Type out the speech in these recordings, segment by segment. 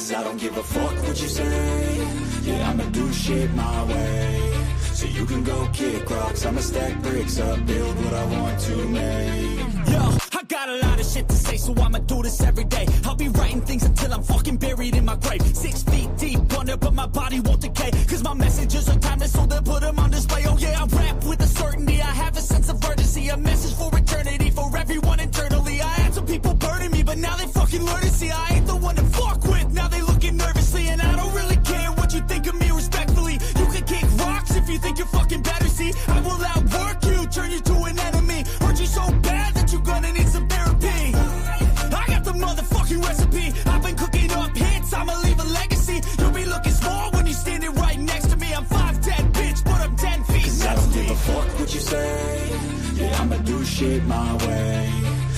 Cause I don't give a fuck what you say. Yeah, I'ma do shit my way. So you can go kick rocks, I'ma stack bricks up, build what I want to make. Yo, I got a lot of shit to say, so I'ma do this every day. I'll be writing things until I'm fucking buried in my grave. 6 feet deep under, but my body won't decay. Cause my messages are timeless, so they'll put them on display. Oh yeah, I rap with a certainty, I have a sense of urgency. A message for eternity, for everyone internally. I had some people burning me, but now they fucking learn to see I ain't the one to fuck with, now they looking nervously. And I don't really care what you think of me respectfully. You can kick rocks if you think you're fucking better, see. I will outwork you, turn you to an enemy. Hurt you so bad that you're gonna need some therapy. I got the motherfucking recipe. I've been cooking up hits, I'ma leave a legacy. You'll be looking small when you're standing right next to me. I'm 5'10", bitch, but I'm 10 feet. Cause I don't give a fuck what you say. Yeah, I'ma do shit my way.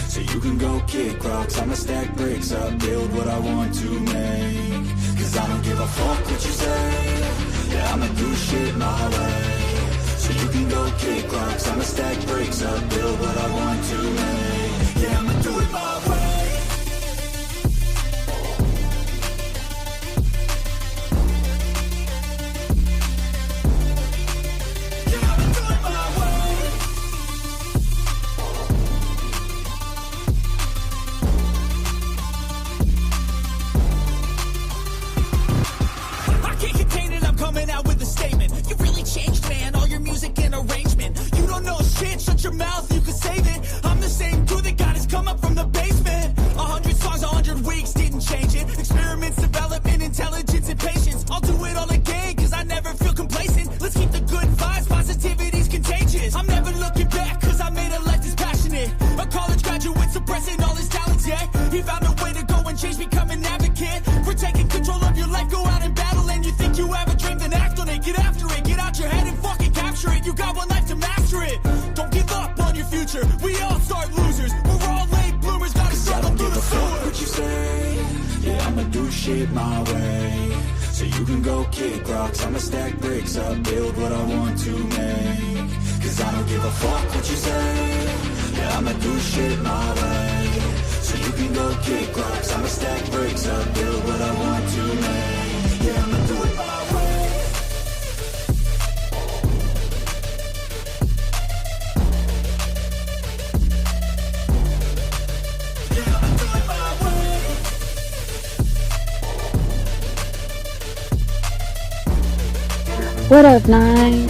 So you can go kick rocks, I'ma stack bricks up, build what I want to make. Cause I don't give a fuck what you say. Yeah, I'ma do shit my way. So you can go kick rocks, I'ma stack bricks up, build what I want to make. Yeah, I'ma do it my way. Shut your mouth, you can save it. I'm the same dude that got his come up from the basement. 100 songs, 100 weeks, didn't change it. Experiments, development, intelligence, and patience. I'll do it all again, cause I never feel complacent. Let's keep the good vibes, positivity's contagious. I'm never looking back, cause I made a life that's passionate. A college graduate suppressing all his talents, yeah. He found a way to go and change, become an advocate. For taking control of your life, go out and battle. And you think you have a dream, then act on it. Get after it, get out your head and fucking capture it. You got one life to master it. Don't give up on your future. We all start losers. We're all late bloomers. Gotta struggle through the sewer. What you say? Yeah, I'ma do shit my way. So you can go kick rocks, I'ma stack bricks up, build what I want to make. Cause I don't give a fuck what you say. Yeah, I'ma do shit my way. So you can go kick rocks, I'ma stack bricks up, build what I want to make. Yeah, I'ma do it my way. What up, Nine?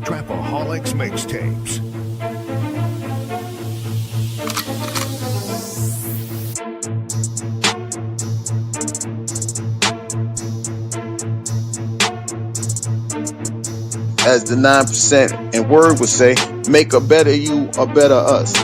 Trapaholics Mixtapes. As the 9% and word would say, make a better you, a better us.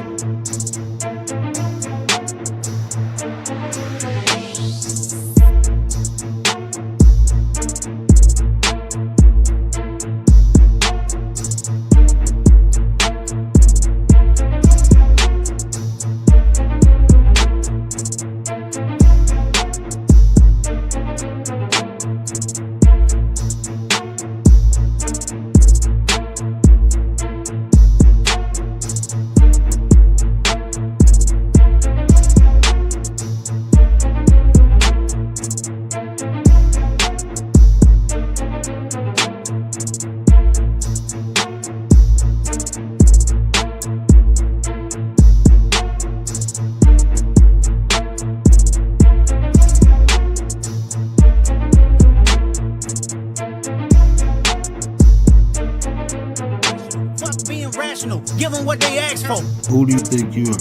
Give them what they ask for. Who do you think you are?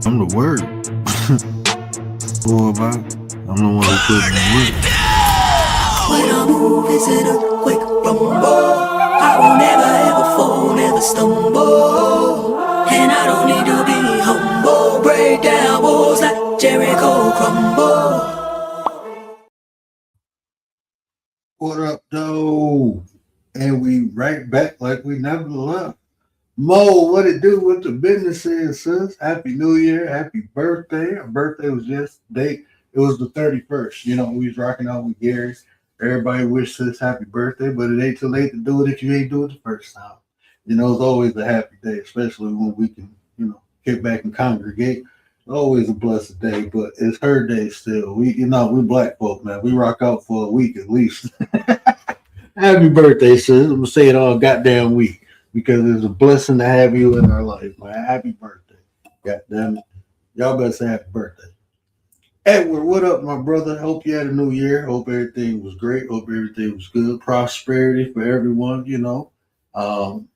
I'm the word. Boy, I'm the one who put in the word. When I move, it's an earthquake rumble. I will never ever fall, never stumble. And I don't need to be humble. Break down walls like Jericho crumble. What up, though? And we right back like we never left. Mo, what it do? What the business is, sis? Happy New Year, happy birthday. Our birthday was yesterday. It was the 31st. You know, we was rocking out with Gary. Everybody wished sis happy birthday, but it ain't too late to do it if you ain't do it the first time. It's always a happy day, especially when we can, get back and congregate. Always a blessed day, but it's her day still. We black folk, man. We rock out for a week at least. Happy birthday, sis. I'm gonna say it all goddamn week because it's a blessing to have you in our life, man. Happy birthday. God damn it. Y'all better say happy birthday. Edward, what up, my brother? Hope you had a new year. Hope everything was great. Hope everything was good. Prosperity for everyone. Um,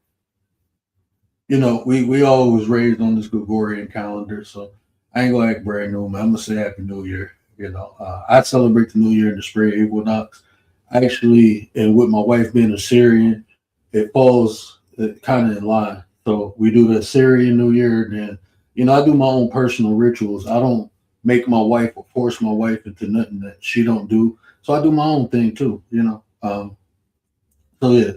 we always raised on this Gregorian calendar, so I ain't gonna act brand new, man. I'm gonna say Happy New Year. I celebrate the New Year in the spring equinox. Actually, and with my wife being a Syrian, it falls kind of in line. So we do the Syrian New Year, and then I do my own personal rituals. I don't make my wife or force my wife into nothing that she don't do. So I do my own thing too. So yeah,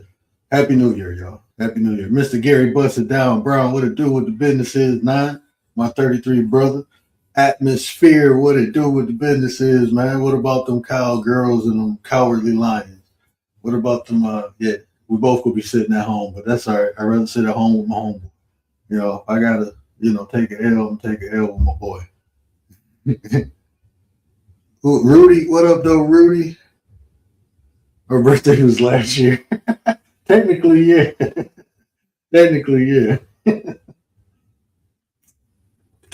Happy New Year, y'all. Happy New Year. Mr. Gary Busted Down Brown, what it do with the business is 9, my 33 brother. Atmosphere, what it do with the business is, man. What about them cowgirls and them cowardly lions? What about them, yeah, we both could be sitting at home, but that's all right. I'd rather sit at home with my homeboy. If I gotta, take an L, I'm take an L with my boy. Rudy, what up though, Rudy? Her birthday was last year. Technically, yeah. Technically, yeah.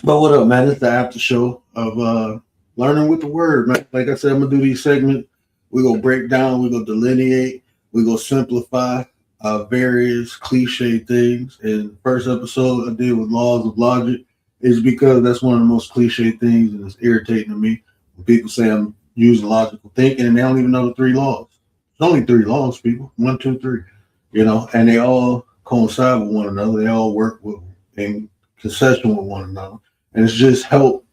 But what up, man? It's the after show of learning with the word, man. Like I said, I'm gonna do these segments. We're gonna break down, we're gonna delineate, we're gonna simplify various cliche things. And first episode I did with laws of logic is because that's one of the most cliche things, and it's irritating to me when people say I'm using logical thinking and they don't even know the 3 laws. There's only 3 laws, people. 1, 2, 3. And they all coincide with one another. They all work with in concession with one another. And it's just help.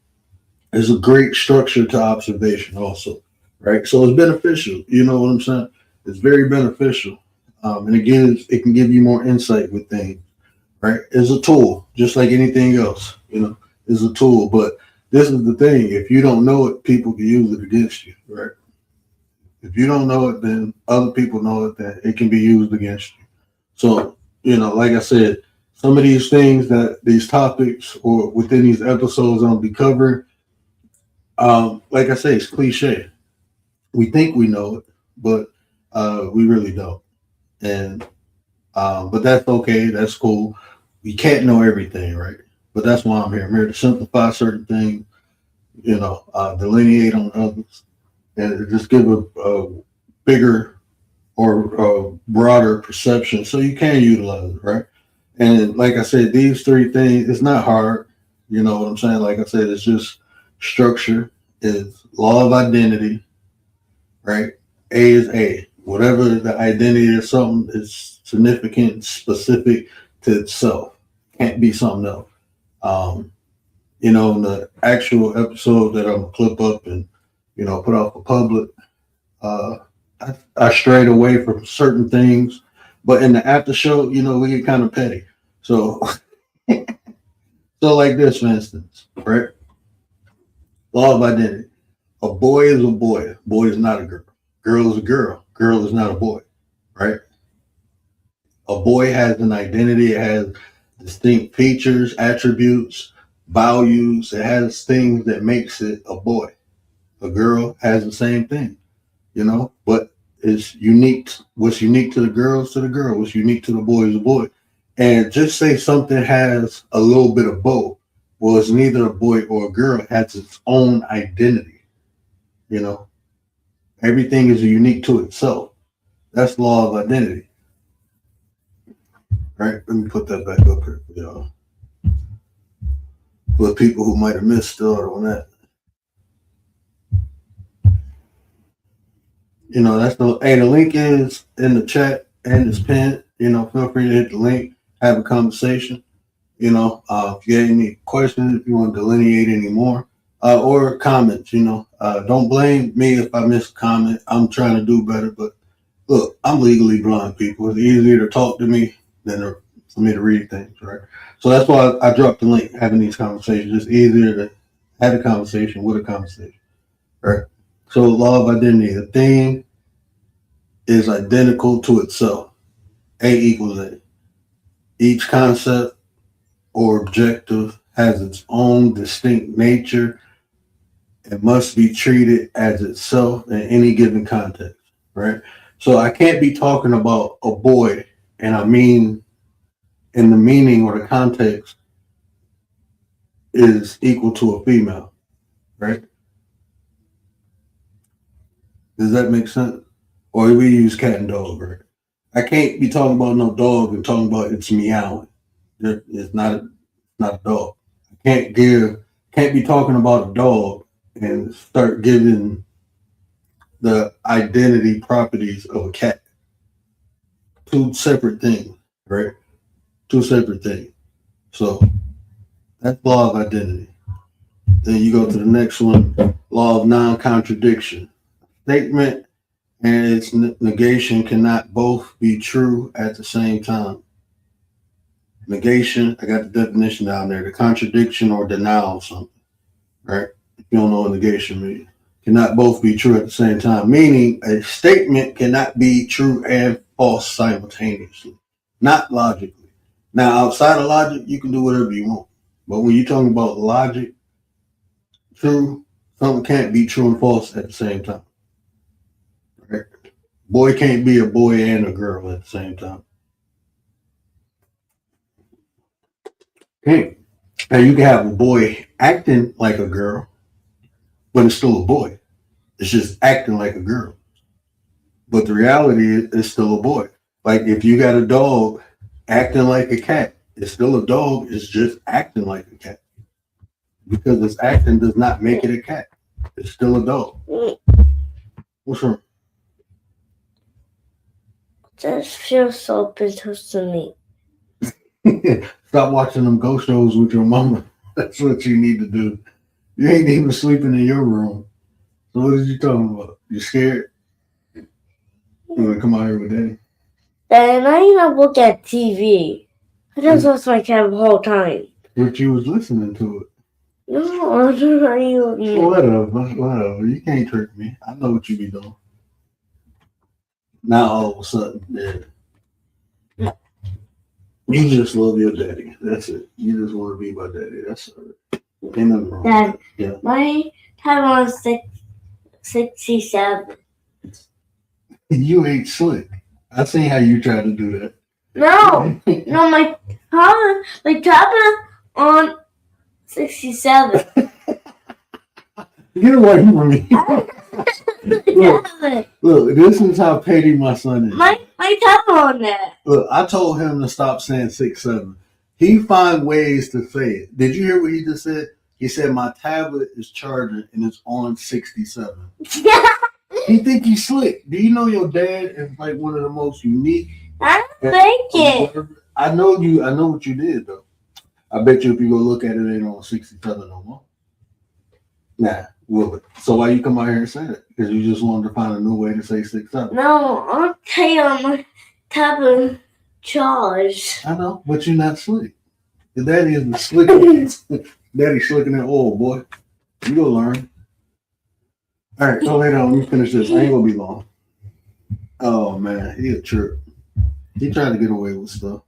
It's a great structure to observation also, right? So it's beneficial. You know what I'm saying? It's very beneficial. And it can give you more insight with things, right? It's a tool, just like anything else, it's a tool. But this is the thing. If you don't know it, people can use it against you, right? If you don't know it, then other people know it, that it can be used against you. So, like I said, some of these things these topics or within these episodes I'll be covering, like I say, it's cliche. We think we know it, but we really don't. And but that's okay. That's cool. We can't know everything, right? But that's why I'm here. I'm here to simplify certain things, delineate on others, and just give a bigger or broader perception so you can utilize it, right? And like I said, these 3 things, it's not hard. You know what I'm saying? Like I said, it's just structure, is law of identity, right? A is A. Whatever the identity of something is significant, specific to itself. Can't be something else. In the actual episode that I'm gonna clip up and, put out for public, I strayed away from certain things, but in the after show, we get kind of petty. So, like this, for instance, right? Law of identity. A boy is a boy. A boy is not a girl. Girl is a girl. Girl is not a boy, right? A boy has an identity. It has distinct features, attributes, values. It has things that makes it a boy. A girl has the same thing, but it's unique. What's unique to the girl is to the girl. What's unique to the boy is a boy. And just say something has a little bit of both. Well, it's neither a boy or a girl. It has its own identity, Everything is unique to itself. That's law of identity. Right? Let me put that back up here for y'all. For people who might have missed out on that. That's the link is in the chat and it's pinned. Feel free to hit the link, have a conversation. If you have any questions, if you want to delineate any more, or comments, don't blame me if I miss a comment. I'm trying to do better, but look, I'm legally blind, people. It's easier to talk to me than for me to read things, right? So that's why I dropped the link, having these conversations. It's easier to have a conversation with a conversation, right? So law of identity, the thing is identical to itself. A equals A. Each concept or objective has its own distinct nature and must be treated as itself in any given context, right? So I can't be talking about a boy, and I mean in the meaning or the context is equal to a female, right? Does that make sense? Or we use cat and dog, right? I can't be talking about no dog and talking about it's meowing. It's not a dog. I can't be talking about a dog and start giving the identity properties of a cat. Two separate things, right? Two separate things. So that's law of identity. Then you go to the next one, law of non-contradiction. Statement and its negation cannot both be true at the same time. Negation, I got the definition down there, the contradiction or denial of something, right? If you don't know what negation means, cannot both be true at the same time, meaning a statement cannot be true and false simultaneously, not logically. Now, outside of logic, you can do whatever you want. But when you're talking about logic, true, something can't be true and false at the same time. Right? Boy can't be a boy and a girl at the same time. Okay. Now you can have a boy acting like a girl, but it's still a boy. It's just acting like a girl. But the reality is it's still a boy. Like if you got a dog acting like a cat, it's still a dog, it's just acting like a cat. Because it's acting does not make it a cat. It's still a dog. What's wrong? That feels so bitter to me. Stop watching them ghost shows with your mama. That's what you need to do. You ain't even sleeping in your room. So what is you talking about? You scared? You want to come out here with Daddy? Then I need to look at TV. I just lost my cat the whole time. But you was listening to it. No, I don't know. Whatever. You can't trick me. I know what you be doing. Now all of a sudden, yeah. You just love your daddy. That's it. You just want to be my daddy. That's all right. Ain't nothing wrong. Dad, yeah. My time was 67. You ain't slick. I seen how you tried to do that. No, my tablet on 67. Get away from me. Look, this is how petty my son is. My tablet on there. Look, I told him to stop saying 6'7". He find ways to say it. Did you hear what he just said? He said my tablet is charging and it's on 67. He think he's slick. Do you know your dad is like one of the most unique? I don't think it. I know what you did though. I bet you if you go look at it, it ain't on 67 no more. Nah, will it? So why you come out here and say that? Because you just wanted to find a new way to say 6'7". No, I'll tell you on my tablet charge. I know, but you're not slick. Your daddy is the slickest. Daddy's slicking that oil, boy. You go learn. All right, go lay down. Let me finish this. I ain't gonna be long. Oh man, he a trip. He trying to get away with stuff.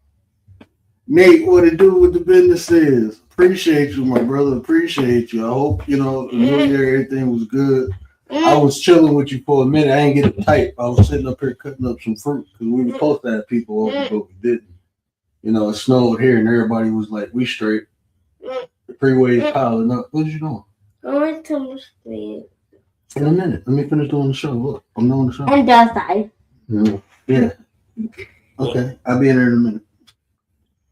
Nate, what it do with the business is? Appreciate you, my brother. Appreciate you. I hope the new year everything was good. I was chilling with you for a minute. I ain't get it tight. I was sitting up here cutting up some fruit because we were supposed to have people over, but we didn't. It snowed here and everybody was like, "We straight." The freeway is piling up. What you doing? I want to sleep. In a minute. Let me finish doing the show. Look, I'm doing the show. And outside. Yeah. Okay. I'll be in there in a minute.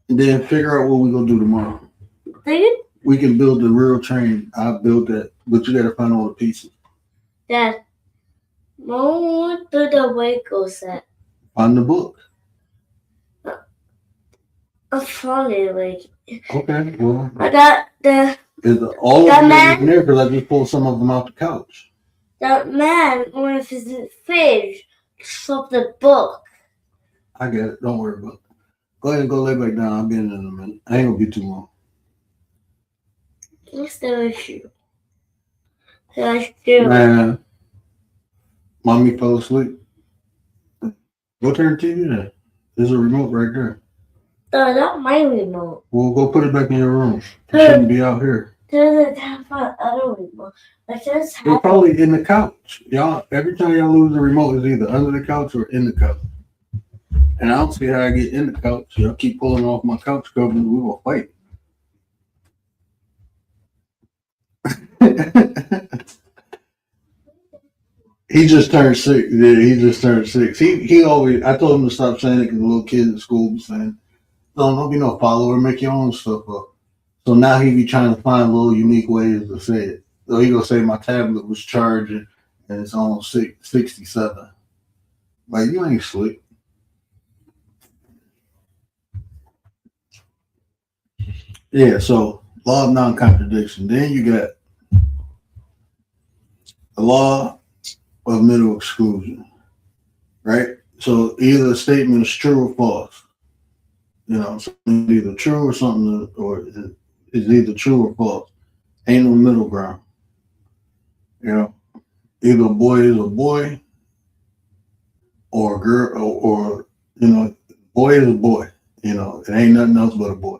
And then figure out what we're going to do tomorrow. We can build the real train. I'll build that. But you got to find all the pieces. Dad, Mom do the Waco set. Find the book. I found it. Okay. Well. I got all of them in there because I just pulled some of them out the couch. That man with his fridge swapped the book. I get it. Don't worry about it. Go ahead and go lay back down. I'll be in a minute. I ain't gonna be too long. What's the issue? Man, mommy fell asleep. Go turn the TV there. There's a remote right there. No, not my remote. Well, go put it back in your room. It shouldn't be out here. Doesn't have an other remote. I just It's have probably in the couch. Y'all, every time y'all lose the remote, it's either under the couch or in the couch. And I don't see how I get in the couch. Y'all keep pulling off my couch cover and we will fight. He just turned 6. Yeah, he just turned 6. He always, I told him to stop saying it because the little kids at school be saying, don't be no follower, make your own stuff up. So now he be trying to find little unique ways to say it. So he gonna say my tablet was charging and it's on 67. Like, you ain't slick. Yeah, so law of non-contradiction. Then you got the law of middle exclusion, right? So either a statement is true or false. You know, something either true or something, or it's either true or false. Ain't no middle ground. You know, either a boy is a boy, or a girl, or you know, boy is a boy. You know, it ain't nothing else but a boy.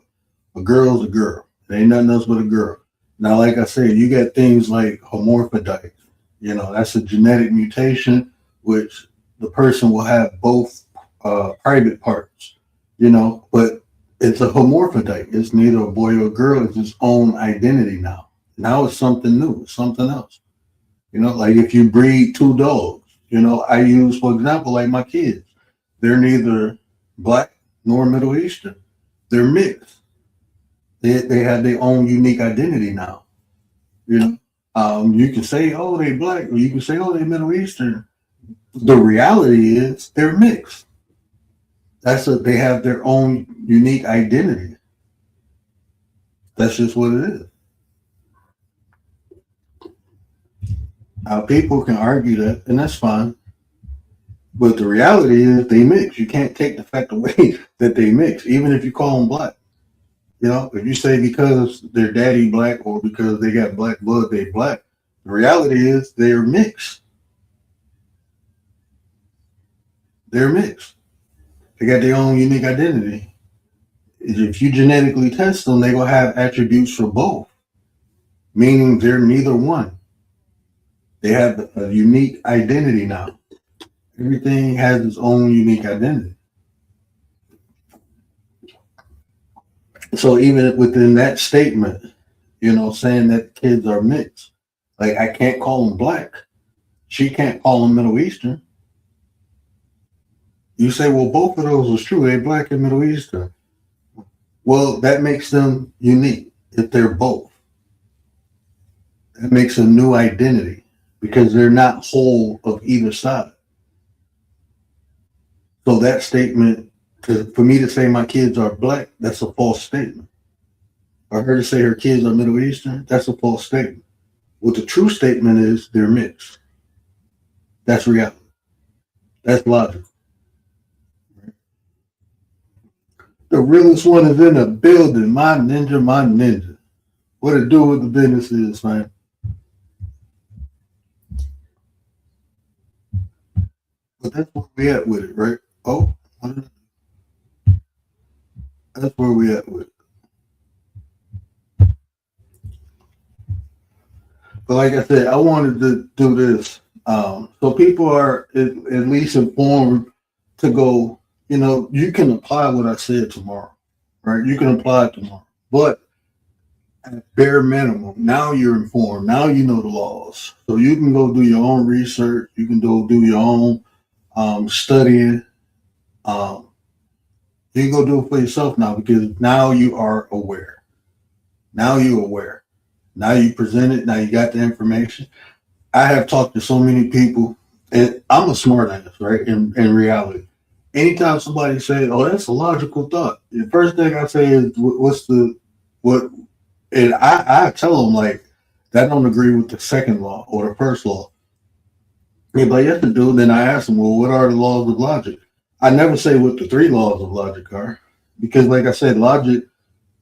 A girl's a girl. It ain't nothing else but a girl. Now, like I said, you got things like hermaphrodites. You know, that's a genetic mutation, which the person will have both private parts. You know, but it's a hermaphrodite. It's neither a boy or a girl. It's its own identity now. Now it's something new. It's something else. You know, like if you breed 2 dogs, you know, I use, for example, like my kids. They're neither black nor Middle Eastern. They're mixed. They have their own unique identity now. You know, you can say, oh, they black, or you can say, oh, they Middle Eastern. The reality is they're mixed. They have their own unique identity. That's just what it is. Now, people can argue that, and that's fine. But the reality is they mix. You can't take the fact away that they mix, even if you call them black. You know, if you say because their daddy black or because they got black blood, they black. The reality is they're mixed. They're mixed. They got their own unique identity. If you genetically test them, they're going to have attributes for both, meaning they're neither one. They have a unique identity now. Everything has its own unique identity. So even within that statement, you know, saying that kids are mixed, like I can't call them black. She can't call them Middle Eastern. You say, well, both of those are true. They're black and Middle Eastern. Well, that makes them unique if they're both. That makes a new identity because they're not whole of either side. So that statement, for me to say my kids are black, that's a false statement. For her to say her kids are Middle Eastern, that's a false statement. What the true statement is, they're mixed. That's reality. That's logical. The realest one is in the building. My ninja. What it do with the business is, man. But that's where we at with it, right? Oh, that's where we at with it. But like I said, I wanted to do this so people are at least informed to go. You know, you can apply what I said tomorrow, right? You can apply it tomorrow. But at bare minimum, now you're informed. Now you know the laws. So you can go do your own research. You can go do your own studying. You can go do it for yourself now because now you are aware. Now you're aware. Now you present it. Now you got the information. I have talked to so many people, and I'm a smart ass, right? In reality. Anytime somebody says, "Oh, that's a logical thought," the first thing I say is, what?" And I tell them like that don't agree with the second law or the first law. If I have to do, then I ask them, "Well, what are the laws of logic?" I never say what the 3 laws of logic are, because, like I said, logic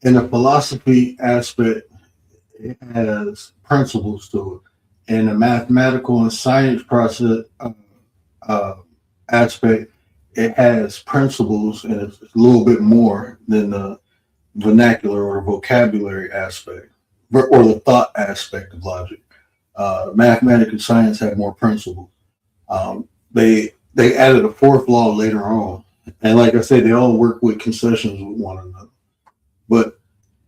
in a philosophy aspect it has principles to it, and the mathematical and science process aspect. it has principles and it's a little bit more than the vernacular or vocabulary aspect or the thought aspect of logic. Mathematics and science have more principles. They added a fourth law later on, and like I said, they all work with concessions with one another. But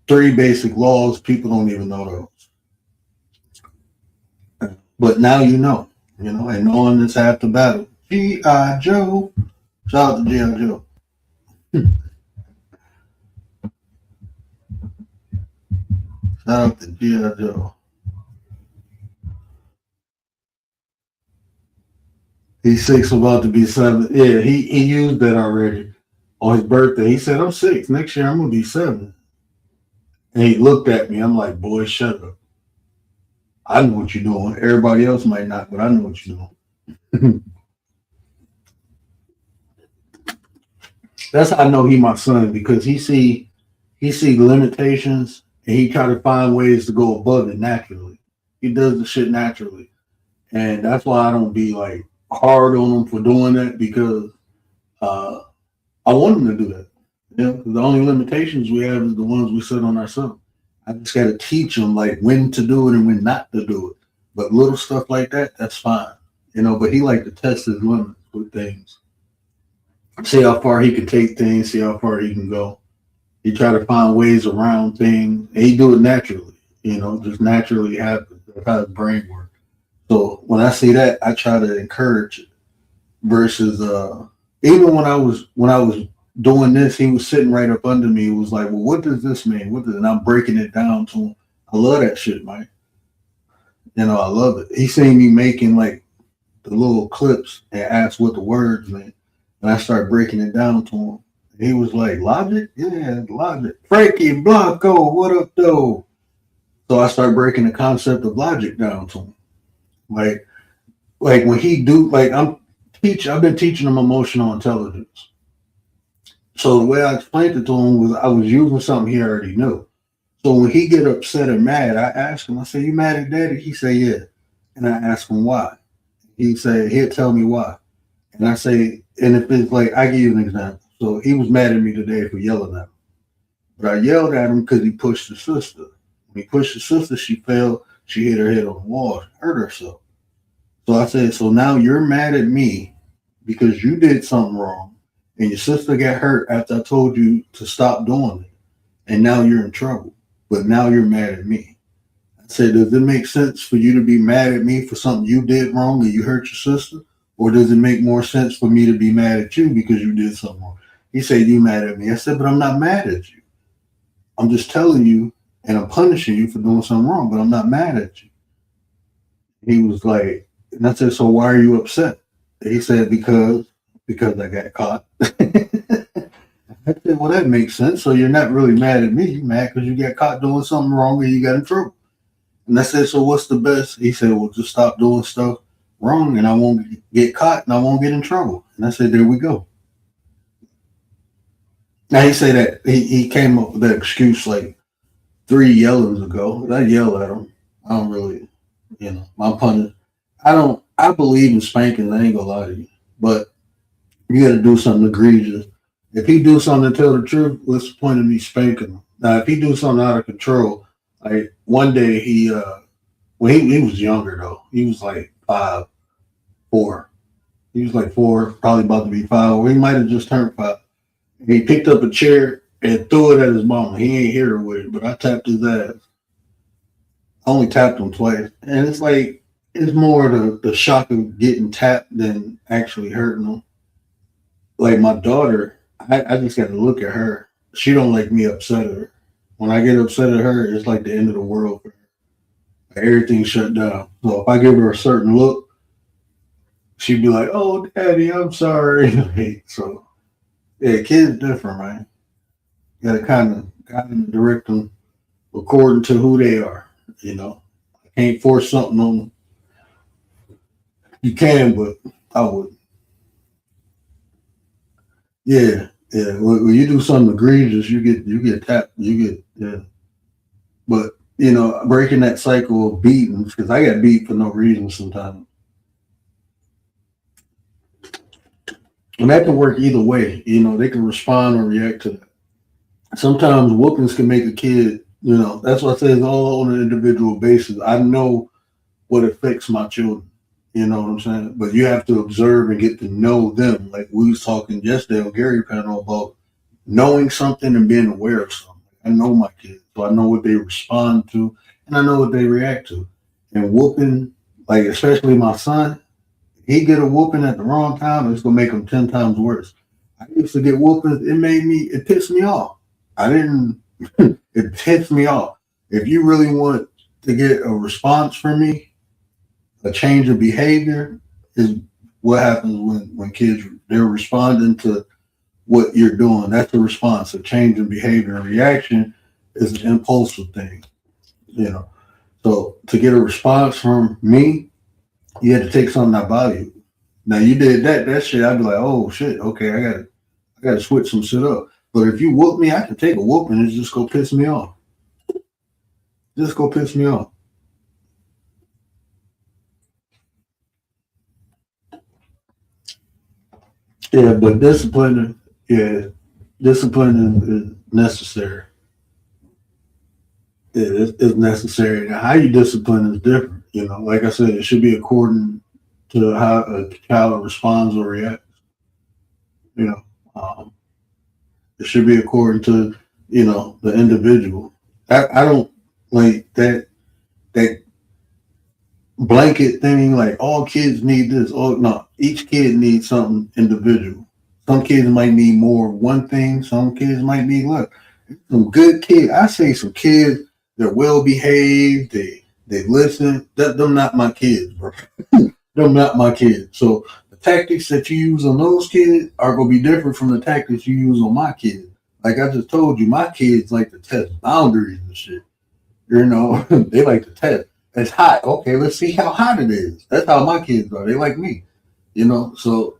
3 basic laws, people don't even know those. But now you know, and knowing is half the battle. G.I. Joe. Shout out to G.I. Joe. Shout out to G.I. Joe. He's 6, about to be 7. Yeah, he used that already on his birthday. He said, I'm 6. Next year, I'm going to be 7. And he looked at me. I'm like, boy, shut up. I know what you're doing. Everybody else might not, but I know what you're doing. That's how I know he my son, because he see limitations and he try to find ways to go above it naturally. He does the shit naturally. And that's why I don't be like hard on him for doing that, because I want him to do that. The only limitations we have is the ones we set on ourselves. I just got to teach him like when to do it and when not to do it. But little stuff like that, that's fine. But he like to test his limits with things. See how far he can take things, see how far he can go. He try to find ways around things. And he do it naturally, just naturally happens. That's how his brain works. So when I see that, I try to encourage it. Versus even when I was doing this, he was sitting right up under me. He was like, well, what does this mean? And I'm breaking it down to him. I love that shit, man. I love it. He seen me making like the little clips and asked what the words meant. And I started breaking it down to him. And he was like, logic? Yeah, logic. Frankie Blanco, what up, though? So I started breaking the concept of logic down to him. Like when he do, like I've been teaching him emotional intelligence. So the way I explained it to him was I was using something he already knew. So when he get upset or mad, I ask him, I say, you mad at daddy? He say, yeah. And I ask him why. He say, he'll tell me why. And I say, and if it's like, I give you an example. So he was mad at me today for yelling at him. But I yelled at him because he pushed his sister. When he pushed his sister, she fell. She hit her head on the wall, hurt herself. So I said, so now you're mad at me because you did something wrong. And your sister got hurt after I told you to stop doing it. And now you're in trouble. But now you're mad at me. I said, does it make sense for you to be mad at me for something you did wrong and you hurt your sister? Or does it make more sense for me to be mad at you because you did something wrong? He said, you mad at me. I said, but I'm not mad at you. I'm just telling you and I'm punishing you for doing something wrong, but I'm not mad at you. He was like, and I said, so why are you upset? And he said, because I got caught. I said, well, that makes sense. So you're not really mad at me. You're mad because you got caught doing something wrong and you got in trouble. And I said, so what's the best? He said, well, just stop doing stuff wrong and I won't get caught and I won't get in trouble. And I said, there we go. Now he said that he came up with that excuse like 3 yellings ago. I yell at him. I don't really, my punish. I believe in spanking. I ain't gonna lie to you, but you got to do something egregious. If he do something to tell the truth, what's the point of me spanking him? Now, if he do something out of control, like one day he was younger though. He was like 5, 4. He was like 4, probably about to be 5, or he might have just turned 5. And he picked up a chair and threw it at his mama. He ain't hit her with it, but I tapped his ass. I only tapped him twice. And it's like, it's more the shock of getting tapped than actually hurting him. Like my daughter, I just got to look at her. She don't like me upset at her. When I get upset at her, it's like the end of the world for her. Everything shut down. So if I give her a certain look, she'd be like, oh, daddy, I'm sorry. So, yeah, kids different, man. You got to kind of direct them according to who they are, I can't force something on them. You can, but I wouldn't. Yeah. When you do something egregious, you get tapped. Yeah. But breaking that cycle of beatings, because I got beat for no reason sometimes. And that can work either way. They can respond or react to that. Sometimes whoopings can make a kid, that's what I say, it's all on an individual basis. I know what affects my children. You know what I'm saying? But you have to observe and get to know them. Like we was talking yesterday on Gary panel about knowing something and being aware of something. I know my kids, so I know what they respond to and I know what they react to. And whooping, like especially my son, he get a whooping at the wrong time, it's gonna make him 10 times worse. I used to get whoopings, it pissed me off. It pissed me off. If you really want to get a response from me, a change of behavior is what happens when kids, they're responding to what you're doing. That's the response. A change in behavior and reaction is an impulsive thing, So to get a response from me, you had to take something I value. Now you did that shit, I'd be like, oh shit, okay, I gotta switch some shit up. But if you whoop me, I can take a whooping and just go piss me off. Just go piss me off. Yeah, but discipline is necessary. It's necessary. Now, how you discipline is different. Like I said, it should be according to how a child responds or reacts. It should be according to the individual. I don't like that blanket thing. Like all kids need this. Oh no, each kid needs something individual. Some kids might need more of one thing. Some kids might need less. Some good kids. I say some kids. They're well behaved. They listen. Them not my kids, bro. Them not my kids. So the tactics that you use on those kids are gonna be different from the tactics you use on my kids. Like I just told you, my kids like to test boundaries and shit. They like to test. It's hot. Okay, let's see how hot it is. That's how my kids are. They like me. So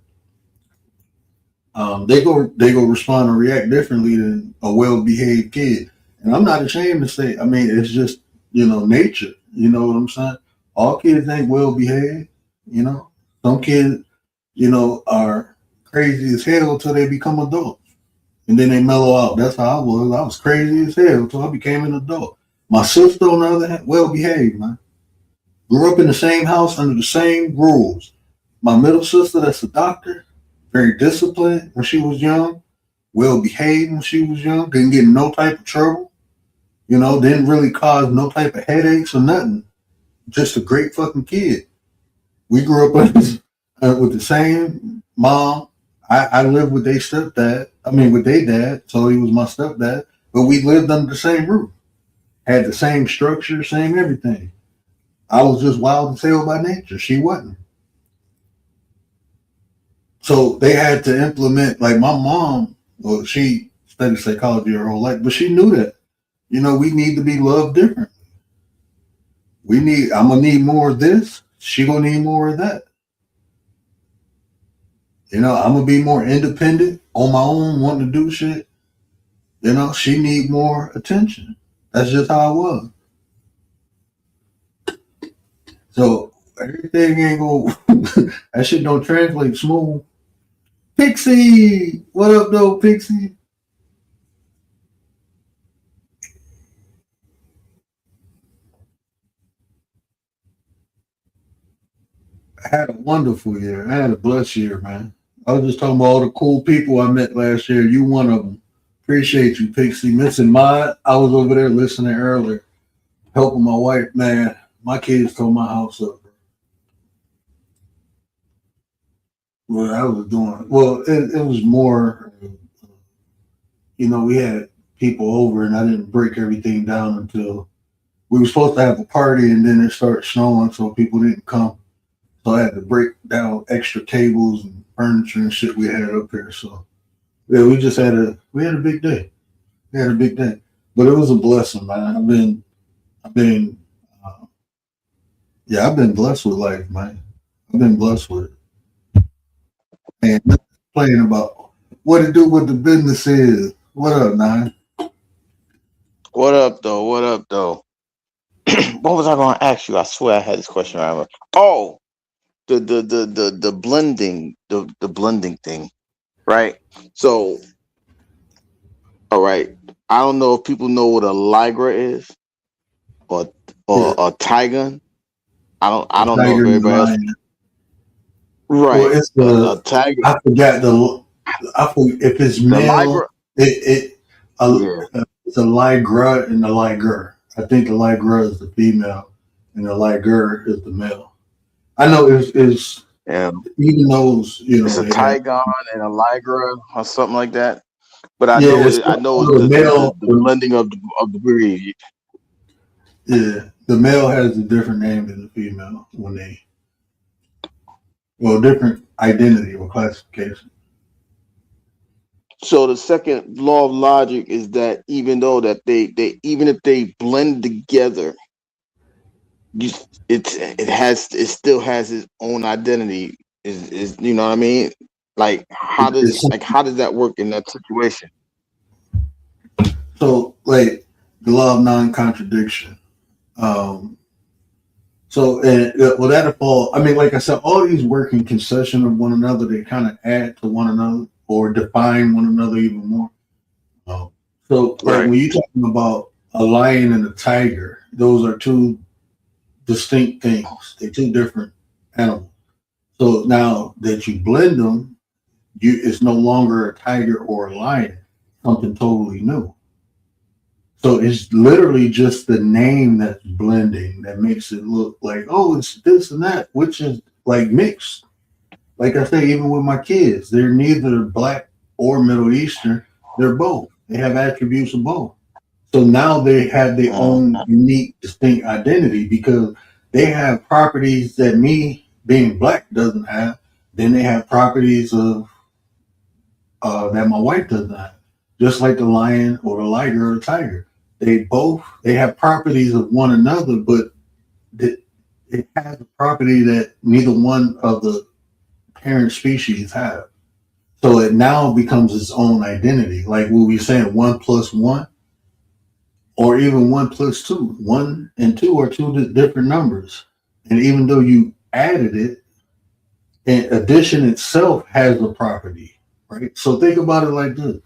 they go respond and react differently than a well-behaved kid. And I'm not ashamed to say, it's just, nature. You know what I'm saying? All kids ain't well-behaved. Some kids, are crazy as hell until they become adults. And then they mellow out. That's how I was. I was crazy as hell until I became an adult. My sister, on the other hand, well-behaved, man. Grew up in the same house under the same rules. My middle sister, that's a doctor, very disciplined when she was young, well-behaved when she was young, didn't get in no type of trouble, didn't really cause no type of headaches or nothing. Just a great fucking kid. We grew up with the same mom. I lived with their stepdad. With their dad, so he was my stepdad. But we lived under the same roof. Had the same structure, same everything. I was just wild as hell by nature. She wasn't. So they had to implement, like my mom, well, she studied psychology her whole life, but she knew that, we need to be loved differently. I'm going to need more of this. She going to need more of that. I'm going to be more independent on my own, wanting to do shit. She need more attention. That's just how I was. So everything ain't go. That shit don't translate smooth. Pixie, what up, though, Pixie? I had a wonderful year. I had a blessed year, man. I was just talking about all the cool people I met last year. You one of them. Appreciate you, Pixie. Missing Mod, I was over there listening earlier, helping my wife, man. My kids tore my house up. What I was doing, it was more, we had people over and I didn't break everything down until we were supposed to have a party and then it started snowing, so people didn't come. So I had to break down extra tables and furniture and shit we had up here. So yeah, we had a big day. We had a big day, but it was a blessing, man. I've been blessed with life, man. I've been blessed with it. And playing about what to do with the business is. What up, Nine? What up, though? What was I going to ask you? I swear I had this question right. Oh, the blending, the blending thing. right? So, all right. I don't know if people know what a Ligra is or Yeah, a Tigon. I the don't know if tiger and the everybody else. lion. Well, Right. it's A the Tiger. I forgot the I forget, if it's The Ligra. male, it Yeah. it's a ligra and a liger. I think the ligra is the female and the liger is the male. I know it's Yeah. even those, It's a they have. Tigon and a Ligra or something like that. But Yeah, it's I know it's the male. the blending of the breed. Yeah, the male has a different name than the female when different identity or classification. So the second law of logic is that even though that they even if they blend together, you it still has its own identity. Is you know what I mean? Like It's how does that work in that situation? so like the law of non-contradiction. Um, so and well, that'll fall. I mean, like I said, all these work in concession of one another. They kind of add to one another or define one another even more. Um, so, like Right. when you're talking about a lion and a tiger, those are two distinct things. They're two different animals. So now that you blend them, it's no longer a tiger or a lion, something totally new. So it's literally just the name that's blending that makes it look like, oh, it's this and that, which is like mixed. Like I say, even with my kids, they're neither black or Middle Eastern. They're both. They have attributes of both. So now they have their own unique, distinct identity because they have properties that me being black doesn't have. Then they have properties of that my wife doesn't have. Just like the lion or the liger or the tiger. They have properties of one another, but it has a property that neither one of the parent species have. So it now becomes its own identity. Like what we were saying, 1+1, or even 1+2. 1 and 2 are two different numbers. And even though you added it, and addition itself has a property, right? So think about it like this.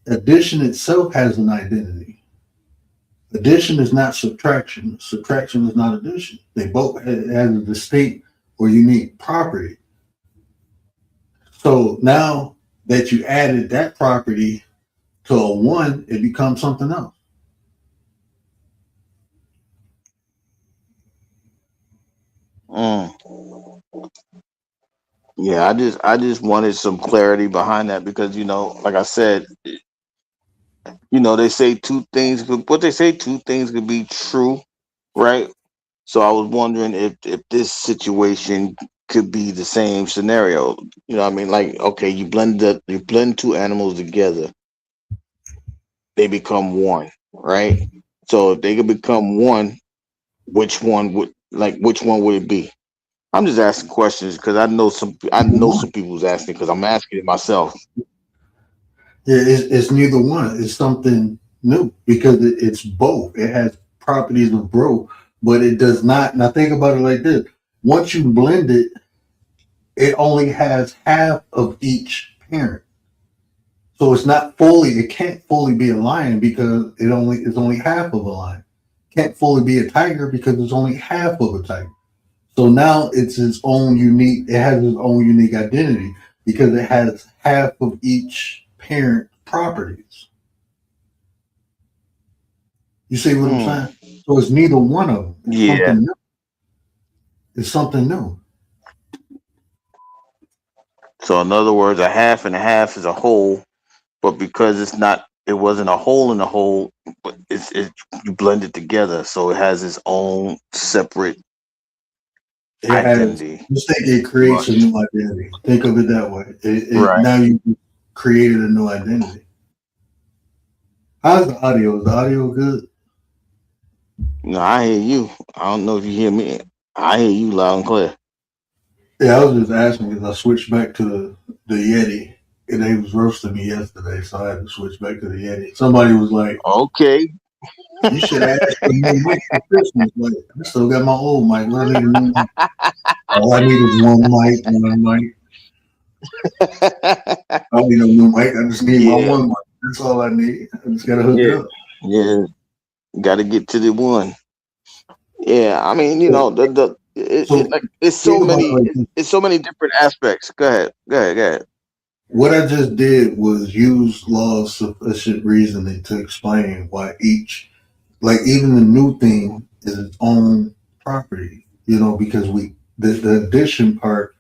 Addition itself has an identity. Addition is not subtraction. Subtraction is not addition. They both have a distinct or unique property. So now that you added that property to a 1, it becomes something else. Mm. Yeah, I just wanted some clarity behind that because like I said, they say two things could be true, right? So I was wondering if this situation could be the same scenario. You know what I mean? Like, okay, you blend two animals together, they become one, right? So if they could become one, which one would it be? I'm just asking questions because I know some people's asking because I'm asking it myself. Yeah, it's neither one. It's something new because it's both. It has properties of both, but it does not. Now think about it like this: once you blend it, it only has half of each parent. So it's not fully. It can't fully be a lion because it's only half of a lion. Can't fully be a tiger because it's only half of a tiger. So now it's its own unique. It has its own unique identity because it has half of each parent properties. You see what I'm Hmm. saying? So it's neither one of them. It's Yeah. something new. It's something new. So in other words, a half and a half is a whole, but because it wasn't a hole in the hole, but you blend it together, so it has its own separate It has. identity. Just think it creates a Right. new identity. Think of it that way. Right. Now you created a new identity. How's the audio? Is the audio good? No, I hear you. I don't know if you hear me. I hear you loud and clear. Yeah, I was just asking because I switched back to the Yeti and they was roasting me yesterday, so I had to switch back to the Yeti. Somebody was like, Okay. "You should ask for a new mic for Christmas." Like, I still got my old mic. What I need a new mic? All I need is one mic, one mic. I don't need no new mic. I just need my Yeah, one mic. That's all I need. I just gotta hook it yeah, up. yeah. Got to get to the one. Yeah, I mean, So like it's so think about it many, like this. it's so many different aspects. Go ahead, go ahead, go ahead. What I just did was use law of sufficient reasoning to explain why each, like even the new thing, is its own property. Because the addition part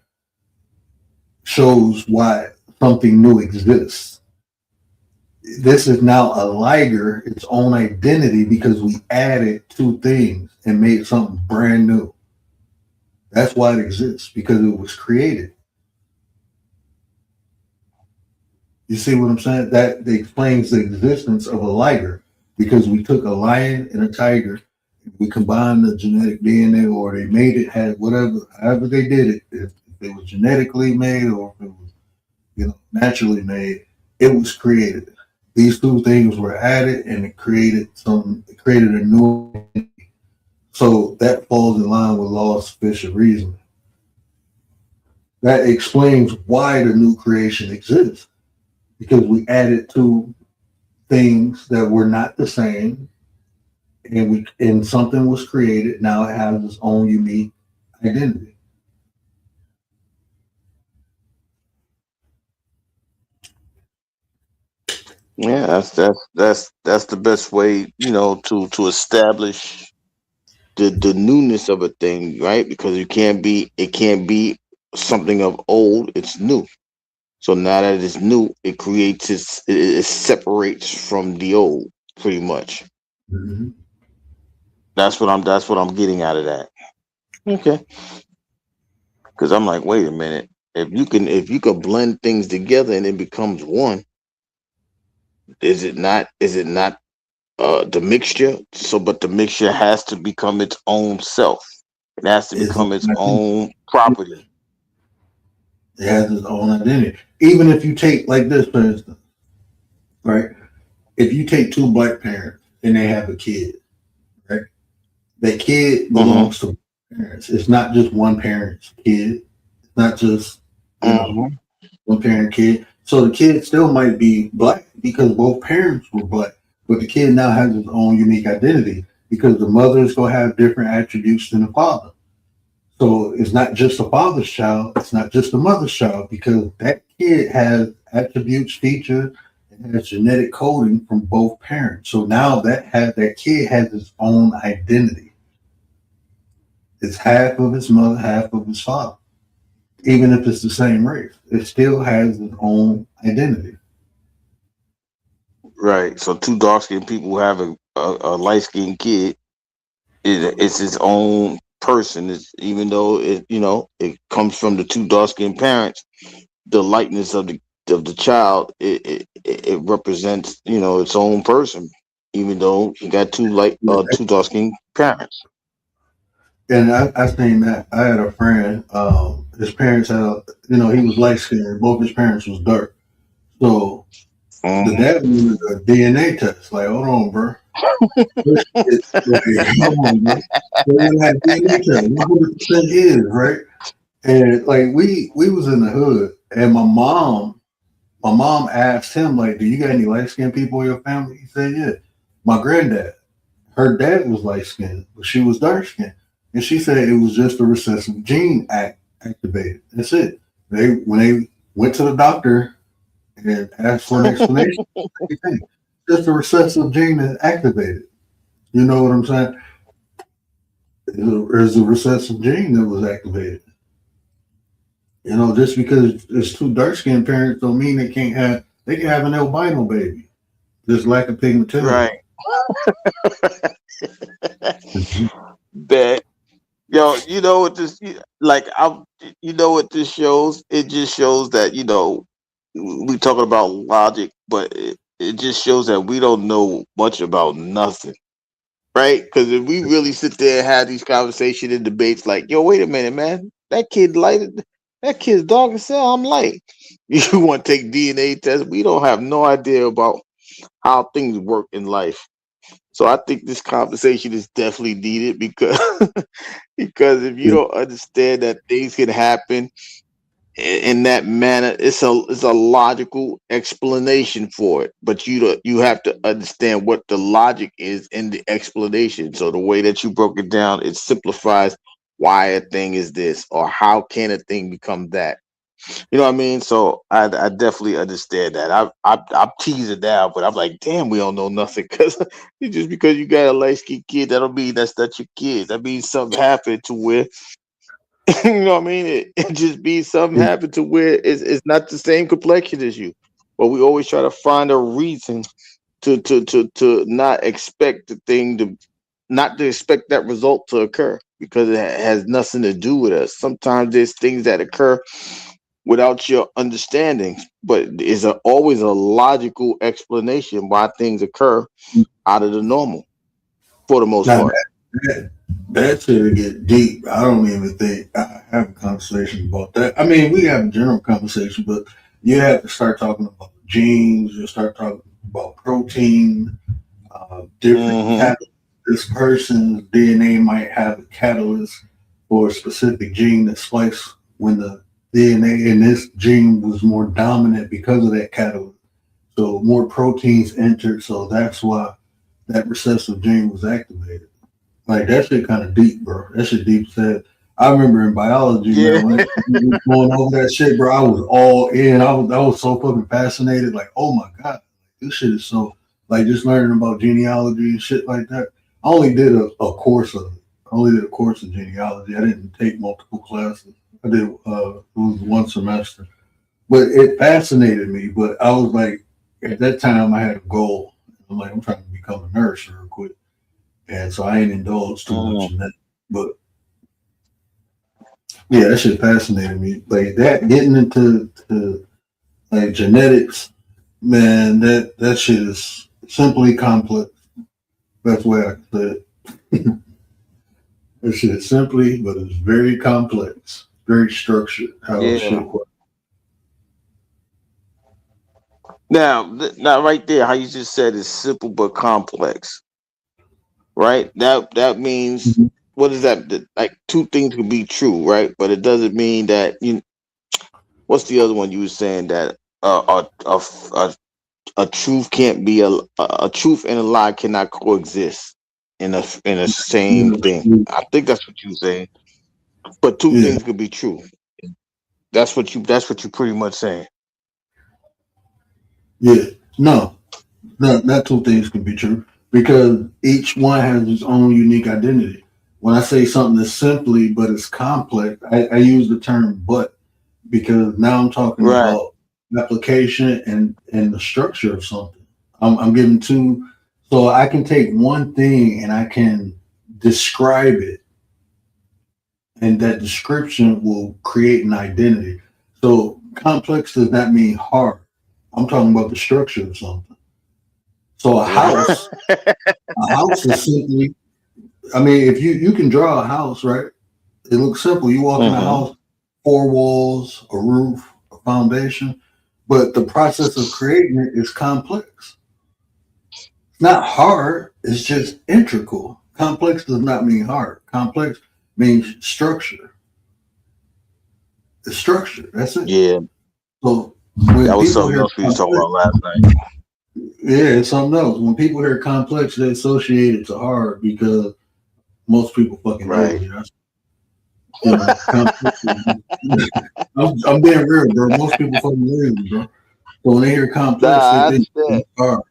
shows why something new exists. This is now a liger, its own identity, because we added two things and made something brand new. That's why it exists, because it was created. You see what I'm saying? That explains the existence of a liger, because we took a lion and a tiger, we combined the genetic DNA, or they made it, had whatever, however they did it. If it was genetically made or if it was, naturally made, it was created. These two things were added, and it created a new. So that falls in line with law of sufficient reasoning. That explains why the new creation exists, because we added two things that were not the same, and something was created. Now it has its own unique identity. Yeah, that's the best way, to establish the newness of a thing, right? Because it can't be something of old. It's new. So now that it's new, it creates it separates from the old, pretty much. Mm-hmm. That's what I'm getting out of that. Okay. Because I'm like, wait a minute. If you can blend things together and it becomes one, is it not the mixture? So but the mixture has to become its own self. It has to It's, become its own property. it has its own identity. Even if you take like this, for instance, right? If you take two black parents and they have a kid, right? That kid Hmm. belongs to parents. It's not just one parent's kid. It's not just, you know, Hmm. one parent kid. So the kid still might be black because both parents were black, but the kid now has his own unique identity because the mother is going to have different attributes than the father. So it's not just the father's child, it's not just the mother's child, because that kid has attributes, features, and has genetic coding from both parents. So now that kid has its own identity. It's half of his mother, half of his father. Even if it's the same race, it still has its own identity. Right. So two dark skinned people have a light skinned kid. It's its own person. Even though it comes from the two dark skinned parents, the lightness of the child, it represents its own person, even though he got two dark skinned parents. And I seen that. I had a friend. His parents he was light skinned. Both his parents was dark. So the Hmm. dad wanted a DNA test. Like, hold on, bro. Like, hold on, bro. So we had a DNA test. 100% is right. And like we was in the hood, and my mom asked him like, "Do you got any light skinned people in your family?" He said, "Yeah." My granddad, her dad was light skinned, but she was dark skinned, and she said it was just a recessive gene activated. That's it. When they went to the doctor and asked for an explanation, hey, just a recessive gene that activated. You know what I'm saying? There's a recessive gene that was activated. Just because it's two dark skinned parents don't mean they can have an albino baby. Just lack of pigmentation. Right. That yo, you know what this like I you know what this shows? It just shows that we talking about logic, but it just shows that we don't know much about nothing, right? Because if we really sit there and have these conversations and debates, like, yo, wait a minute, man, that kid's dark as hell. I'm light. You want to take DNA tests? We don't have no idea about how things work in life. So I think this conversation is definitely needed because because if you don't understand that things can happen in that manner. It's a logical explanation for it, but you have to understand what the logic is in the explanation. So the way that you broke it down, it simplifies why a thing is this or how can a thing become that. You know what I mean? So I definitely understand that. I'm teasing now, but I'm like, damn, we don't know nothing because just because you got a light skinned kid, that don't mean that's not your kid. That means something happened to where you know what I mean? It just be something Yeah. happened to where it's not the same complexion as you. But we always try to find a reason to not expect the thing to not to expect that result to occur because it has nothing to do with us. Sometimes there's things that occur without your understanding, but is always a logical explanation why things occur out of the normal for the most Now part. that that shit get deep. I don't even think I have a conversation about that. I mean, we have a general conversation, but you have to start talking about genes. You start talking about protein, different Hmm. catalysts. This person's DNA might have a catalyst for a specific gene that spliced when the DNA in this gene was more dominant because of that catalyst. So more proteins entered, so that's why that recessive gene was activated. Like that shit kind of deep, bro. That shit deep said. I remember in biology, Yeah. man, when we was going over that shit, bro, I was all in. I was so fucking fascinated. Like, oh my god, this shit is so like just learning about genealogy and shit like that. I only did a course of it. I only did a course of genealogy. I didn't take multiple classes. I did it was one semester, but it fascinated me. But I was like, at that time, I had a goal. I'm like, I'm trying to become a nurse real quick. And so I ain't indulged too much Mhm. in that. But yeah, that shit fascinated me. Like that getting into like genetics, man, that shit is simply complex. That's the way I can say it. That shit is simply, but it's very complex, very structured how Yeah. shit works. Now, right there, how you just said is simple but complex, right? That means Mhm. what is that? Like two things can be true, right? But it doesn't mean that you. What's the other one you were saying that a truth can't be a truth and a lie cannot coexist in a same thing. I think that's what you were saying. But two Yeah, things could be true. That's what you pretty much saying. yeah. No, not two things can be true because each one has its own unique identity. When I say something is simply but it's complex, I use the term but because now I'm talking Right. about application and the structure of something. I'm giving two, so I can take one thing and I can describe it, and that description will create an identity. So complex does not mean hard. I'm talking about the structure of something. So Right. a house is simply. I mean, if you can draw a house, right? It looks simple. You walk in a Hmm. house, four walls, a roof, a foundation, but the process of creating it is complex. It's not hard. It's just integral. Complex does not mean hard. Complex means structure. It's structure. That's it. Yeah, So that when was people something hear else we was talking complex, about last night. yeah, it's something else. When people hear complex, they associate it to hard because most people fucking Right. lazy. That's complex. I'm being real, bro. Most people fucking lazy, bro. So when they hear complex, Nah, they I think understand. it's hard.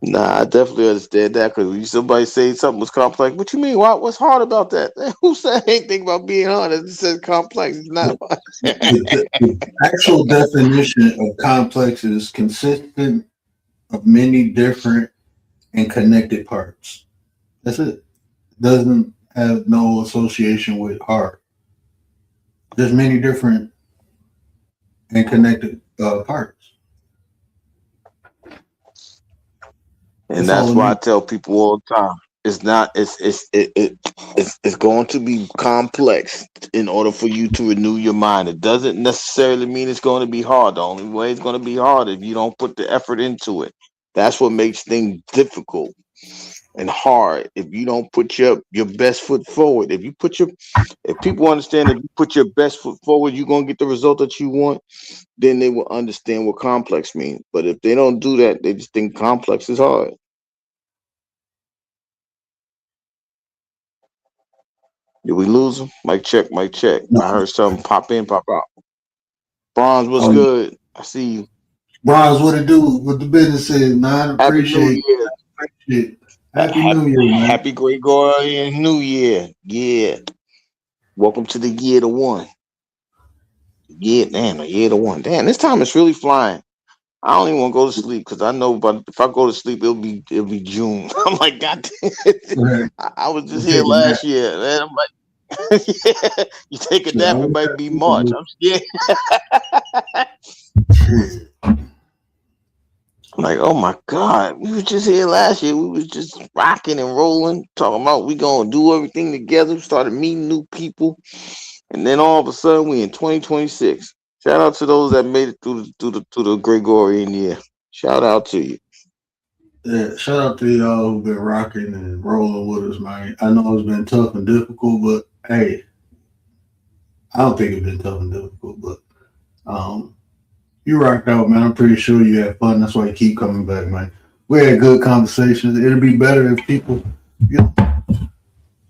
Nah, I definitely understand that because when somebody say something was complex, what you mean? What's hard about that? Who said anything about being hard? It just says complex. It's not The, hard. the actual definition of complex is consistent of many different and connected parts. That's it. Doesn't have no association with hard. There's many different and connected parts. And That's all that's it why I means. tell people all the time. It's not. It's going to be complex in order for you to renew your mind. It doesn't necessarily mean it's going to be hard. The only way it's going to be hard if you don't put the effort into it. That's what makes things difficult. and hard if you don't put your best foot forward. If people understand that you put your best foot forward, you're gonna get the result that you want, then they will understand what complex means. But if they don't do that, they just think complex is hard. Did we lose them? Mic check, mic check. No. I heard something pop in, pop out. Bronze, what's Oh, good? I see you. Bronze, what it do? What the business is, man? Happy New Appreciate Year. it. Happy New Year, man. Happy Gregorian New Year. Yeah. Welcome to the year to one. Yeah, damn, the year to one. Damn, this time it's really flying. I don't even want to go to sleep because I know, but if I go to sleep, it'll be June. I'm like, God damn it. Right. I was just You here take a last nap. year, man. I'm like, yeah, you take a Shit, nap, I it wish might I be could March. do- I'm scared. Shit. I'm like, oh my God, we was just here last year. We was just rocking and rolling, talking about we gonna do everything together. We started meeting new people, and then all of a sudden we in 2026. Shout out to those that made it through the Gregorian year. Shout out to you. Yeah, shout out to y'all who've been rocking and rolling with us, man. I know it's been tough and difficult, but hey, I don't think it's been tough and difficult, but you rocked out, man. I'm pretty sure you had fun. That's why you keep coming back, man. We had good conversations. It'd be better if people, you know,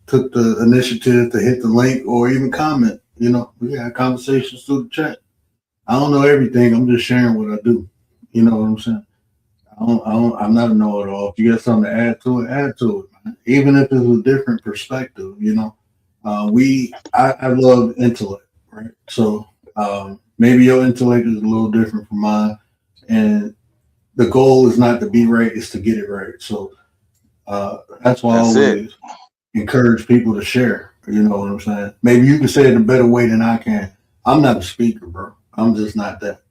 took the initiative to hit the link or even comment. You know, we had conversations through the chat. I don't know everything. I'm just sharing what I do. You know what I'm saying? I'm not a know-it-all. If you got something to add to it, man. Even if it's a different perspective, you know. I love intellect, right? So maybe your intellect is a little different from mine, and the goal is not to be right; it's to get it right. So that's why I That's it. always encourage people to share. You know what I'm saying? Maybe you can say it a better way than I can. I'm not a speaker, bro. I'm just not that.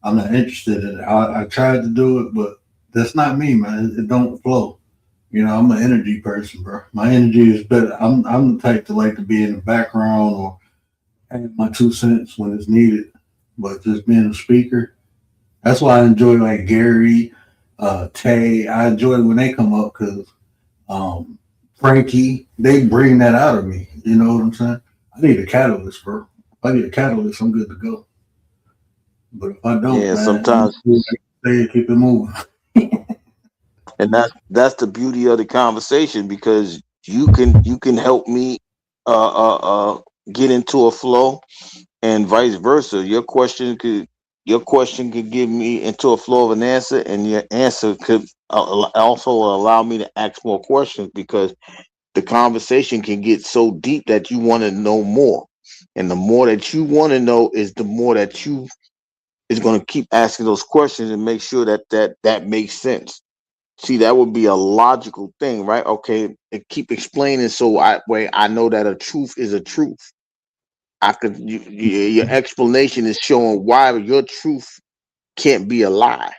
I'm not interested in it. I tried to do it, but that's not me, man. It don't flow. You know, I'm an energy person, bro. My energy is better. I'm the type to like to be in the background or add my 2 cents when it's needed. But just being a speaker, that's why I enjoy like Gary, Tay. I enjoy when they come up because Frankie, they bring that out of me. You know what I'm saying? I need a catalyst, bro. If I get a catalyst, I'm good to go. But if I don't, Yeah, man, sometimes, stay, keep it moving. and that's the beauty of the conversation because you can help me get into a flow, and vice versa. Your question could give me into a flow of an answer, and your answer could also allow me to ask more questions because the conversation can get so deep that you want to know more, and the more that you want to know is the more that you is going to keep asking those questions and make sure that makes sense. See, that would be a logical thing, right? Okay, and keep explaining so I know that a truth is a truth. Your explanation is showing why your truth can't be a lie.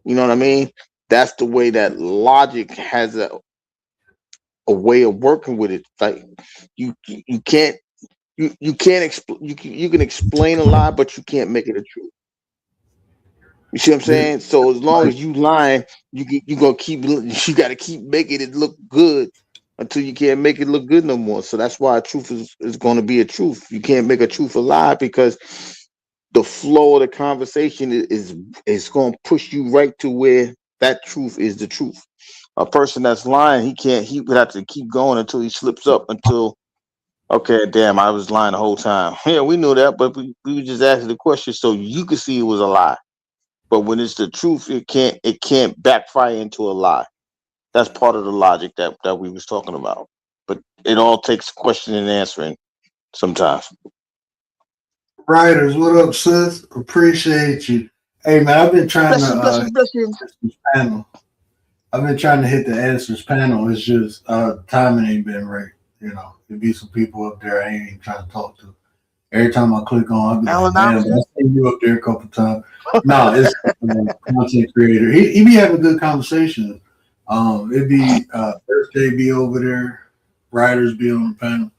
You know what I mean? That's the way that logic has a way of working with it. Like you can't you can't you can explain a lie, but you can't make it a truth. You see what I'm saying? So as long as you lying, you gonna keep you got to keep making it look good until you can't make it look good no more. So that's why a truth is going to be a truth. You can't make a truth a lie because the flow of the conversation is going to push you right to where that truth is the truth. A person that's lying, he would have to keep going until he slips up until okay, damn, I was lying the whole time. Yeah, we knew that, but we were just asking the question so you could see it was a lie. But when it's the truth, it can't backfire into a lie. That's part of the logic that we was talking about. But it all takes questioning and answering sometimes. Writers, what up, sis? Appreciate you. Hey, man, I've been trying to Bless you. this panel. I've been trying to hit the answers panel. It's just timing ain't been right. You know, there'd be some people up there I ain't even trying to talk to. Every time I click on, I'll be Alan like, damn, Iverson? I seen you up there a couple times. No, it's content creator. He be having good conversations. It'd be Thursday be over there, writers be on the panel.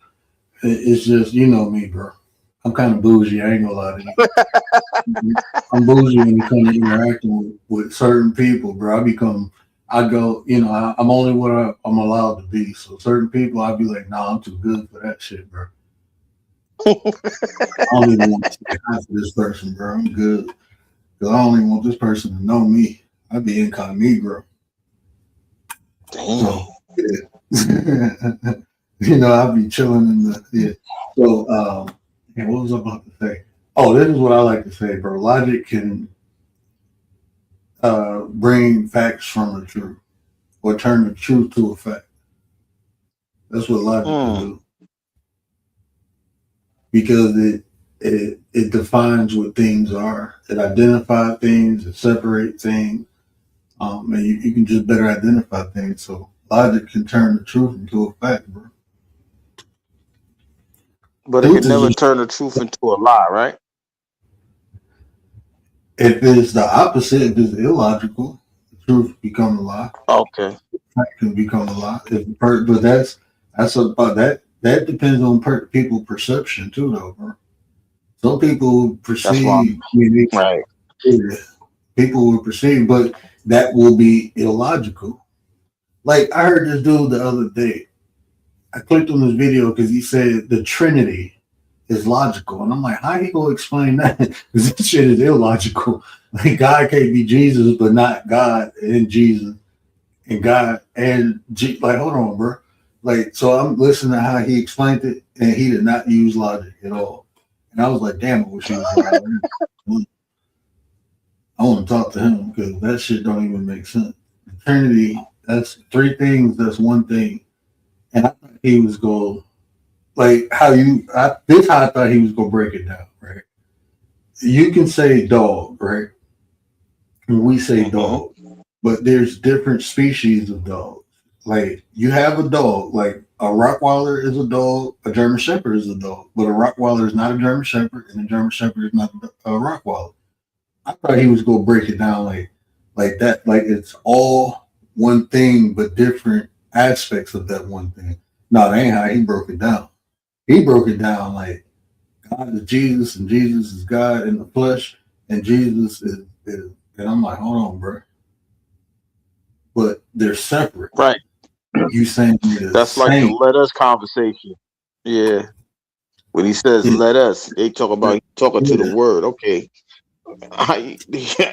It's just, you know me, bro. I'm kind of bougie. I ain't gonna lie to you. I'm bougie when it comes to interacting with certain people, bro. I go, I'm only what I'm allowed to be. So certain people, I'd be like, nah, I'm too good for that shit, bro. I don't even want to say hi to this person, bro. I'm good. Because I don't even want this person to know me. I'd be incognito. Damn. So, yeah. I'd be chilling in the, yeah. So, what was I about to say? Oh, this is what I like to say, bro. Logic can bring facts from the truth or turn the truth to a fact. That's what logic can do. Because it defines what things are. It identifies things. It separates things. And you can just better identify things. So logic can turn the truth into a fact, bro. But it can never turn the truth into a lie, right? If it's the opposite, if it's illogical, the truth become a lie. Okay. Fact can become a lie. But that's about that. That depends on people perception too, though, bro. Some people perceive, right? People will perceive, but that will be illogical. Like I heard this dude the other day. I clicked on this video because he said the Trinity is logical, and I'm like, how you gonna explain that? Because this shit is illogical. Like God can't be Jesus, but not God and Jesus, and God and like, hold on, bro. Like, so I'm listening to how he explained it, and he did not use logic at all. And I was like, damn, I wish he was around. I want to talk to him because that shit don't even make sense. The Trinity, that's three things, that's one thing. And I thought he was going, like, how I thought he was going to break it down, right? You can say dog, right? When we say dog, but there's different species of dogs. Like, you have a dog, like a Rottweiler is a dog, a German Shepherd is a dog, but a Rottweiler is not a German Shepherd, and a German Shepherd is not a Rottweiler. I thought he was going to break it down like that, like it's all one thing, but different aspects of that one thing. No, that ain't how he broke it down. He broke it down like God is Jesus, and Jesus is God in the flesh, and Jesus is and I'm like, hold on, bro. But they're separate. Right. You saying that's like the let us conversation. Yeah. When he says let us, they talk about talking to the word. Okay.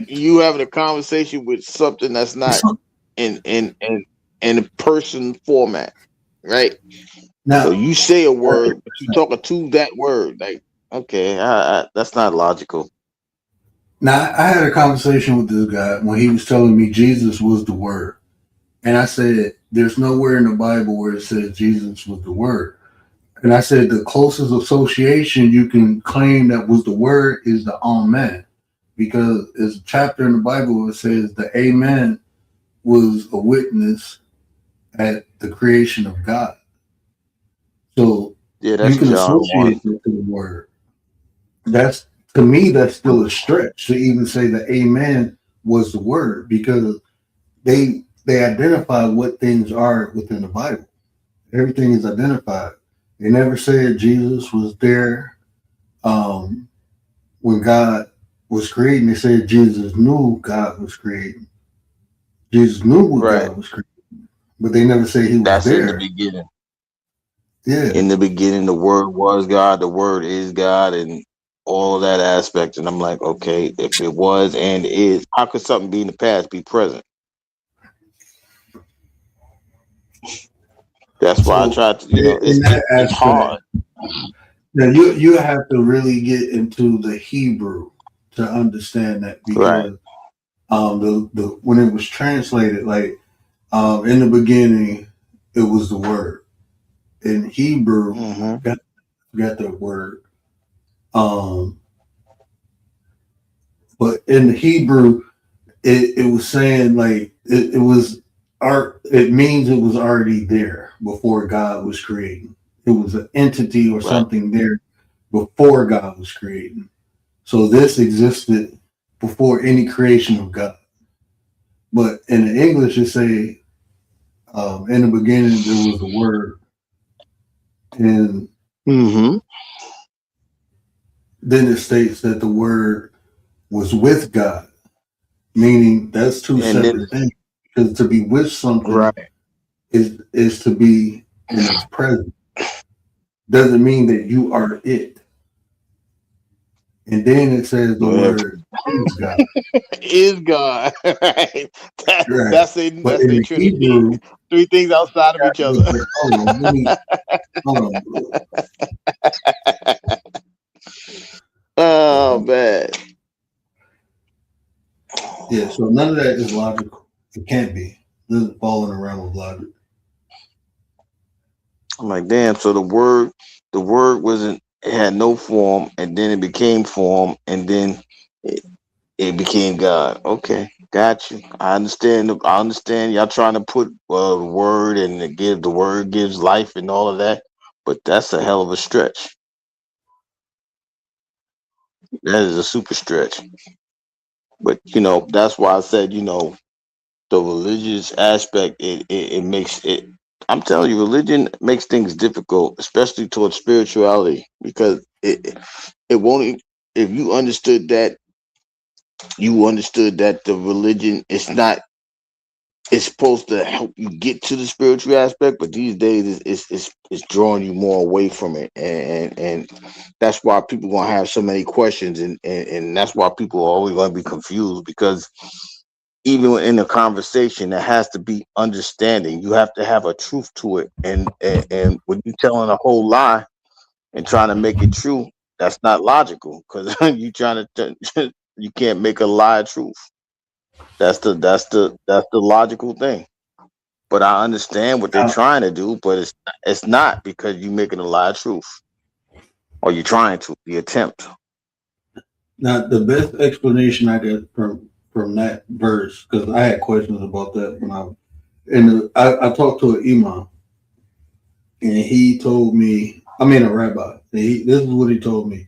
You having a conversation with something that's not in a person format, right? Now, so you say a word, but you talking to that word. Like, okay, that's not logical. Now, I had a conversation with this guy when he was telling me Jesus was the word. And I said, there's nowhere in the Bible where it says Jesus was the word. And I said, the closest association you can claim that was the word is the Amen. Because there's a chapter in the Bible that says the Amen was a witness at the creation of God. So you can associate it to the word. That's, to me, that's still a stretch to even say the Amen was the word, because they identify what things are within the Bible. Everything is identified. They never said Jesus was there when God was creating. They said Jesus knew God was creating. Jesus knew what God was creating, but they never say he was there. That's in the beginning. Yeah. In the beginning, the word was God, the word is God, and all of that aspect. And I'm like, okay, if it was and is, how could something be in the past be present? That's why I tried to, it's hard. Now you have to really get into the Hebrew to understand that, because the when it was translated, like in the beginning, it was the word. In Hebrew, got the word. But in the Hebrew, it was saying like it was art. It means it was already there before God was creating. It was an entity or something there before God was creating. So this existed before any creation of God. But in the English, it say in the beginning there was the word, and then it states that the word was with God, meaning that's two separate things. Because to be with something Right. is to be in its presence. Doesn't mean that you are it. And then it says the Yeah. word is God. Is God. Right. Right. That's a But in the Trinity. Hebrew, Three things outside of each other. hold on, bro. Oh man. Yeah, so none of that is logical. It can't be. This is falling around with logic. I'm like, damn, so the word wasn't, it had no form, and then it became form, and then it became God. Okay, got you. I understand. I understand. Y'all trying to put the word and the word gives life and all of that, but that's a hell of a stretch. That is a super stretch. But that's why I said, the religious aspect. It makes it. I'm telling you, religion makes things difficult, especially towards spirituality, because it won't. If you understood that, the religion is not, it's supposed to help you get to the spiritual aspect, but these days it's drawing you more away from it, and that's why people gonna have so many questions, and that's why people are always gonna be confused, because even in a conversation there has to be understanding. You have to have a truth to it, and when you're telling a whole lie and trying to make it true, that's not logical, because you trying to you can't make a lie truth. That's the logical thing. But I understand what they're Now, trying to do, but it's not, because you're making a lie truth, or you're trying to the attempt. now the best explanation I got from that verse, because I had questions about that when I talked to an imam, and he told me, I mean a rabbi. This is what he told me.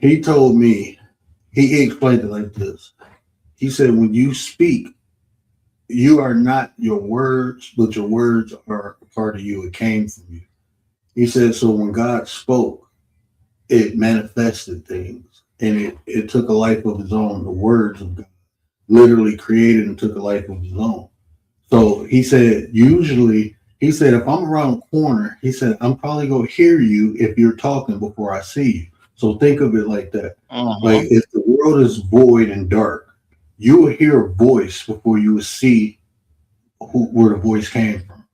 He told me, he explained it like this. He said, when you speak, you are not your words, but your words are a part of you. It came from you. He said, so when God spoke, it manifested things, and it took a life of its own. The words of God literally created and took a life of its own. So he said, usually, he said, if I'm around the corner, he said, I'm probably going to hear you if you're talking before I see you. So think of it like that. Like if the world is void and dark, you will hear a voice before you will see where the voice came from.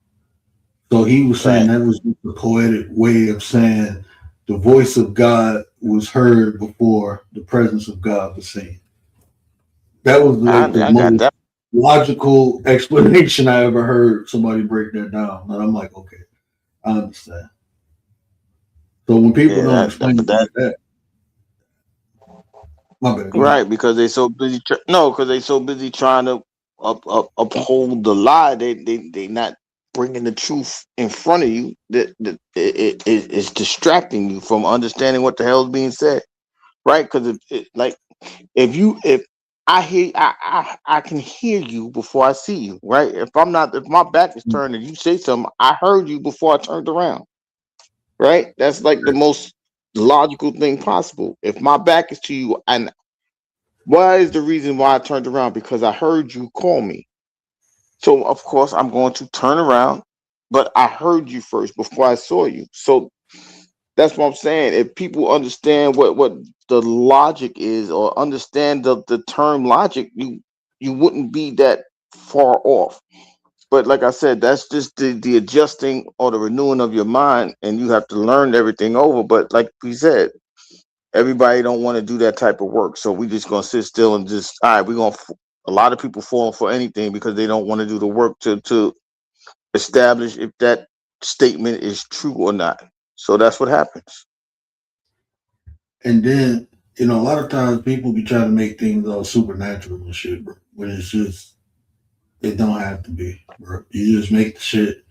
So he was saying Right. that was just a poetic way of saying the voice of God was heard before the presence of God was seen. That was like the I got most that. logical explanation I ever heard somebody break that down. And I'm like, okay, I understand. So when people Yeah, don't explain but it like that, my bad, go ahead. right, because they so busy. No, because they so busy trying to uphold the lie. They not bringing the truth in front of you. That it's distracting you from understanding what the hell is being said. Right, because like if I hear, I can hear you before I see you. Right, if my back is turned and you say something, I heard you before I turned around. Right, that's like the most logical thing possible. If my back is to you, and why is the reason why I turned around? Because I heard you call me. So of course I'm going to turn around, but I heard you first before I saw you. So that's what I'm saying. If people understand what the logic is, or understand the term logic, you wouldn't be that far off. But like I said, that's just the adjusting or the renewing of your mind, and you have to learn everything over. But like we said, everybody don't want to do that type of work, so we just gonna sit still and just, all right, we're gonna, a lot of people falling for anything because they don't want to do the work to establish if that statement is true or not. So that's what happens. And then, a lot of times people be trying to make things all supernatural and shit, bro. When it's just, it don't have to be, bro. You just make the shit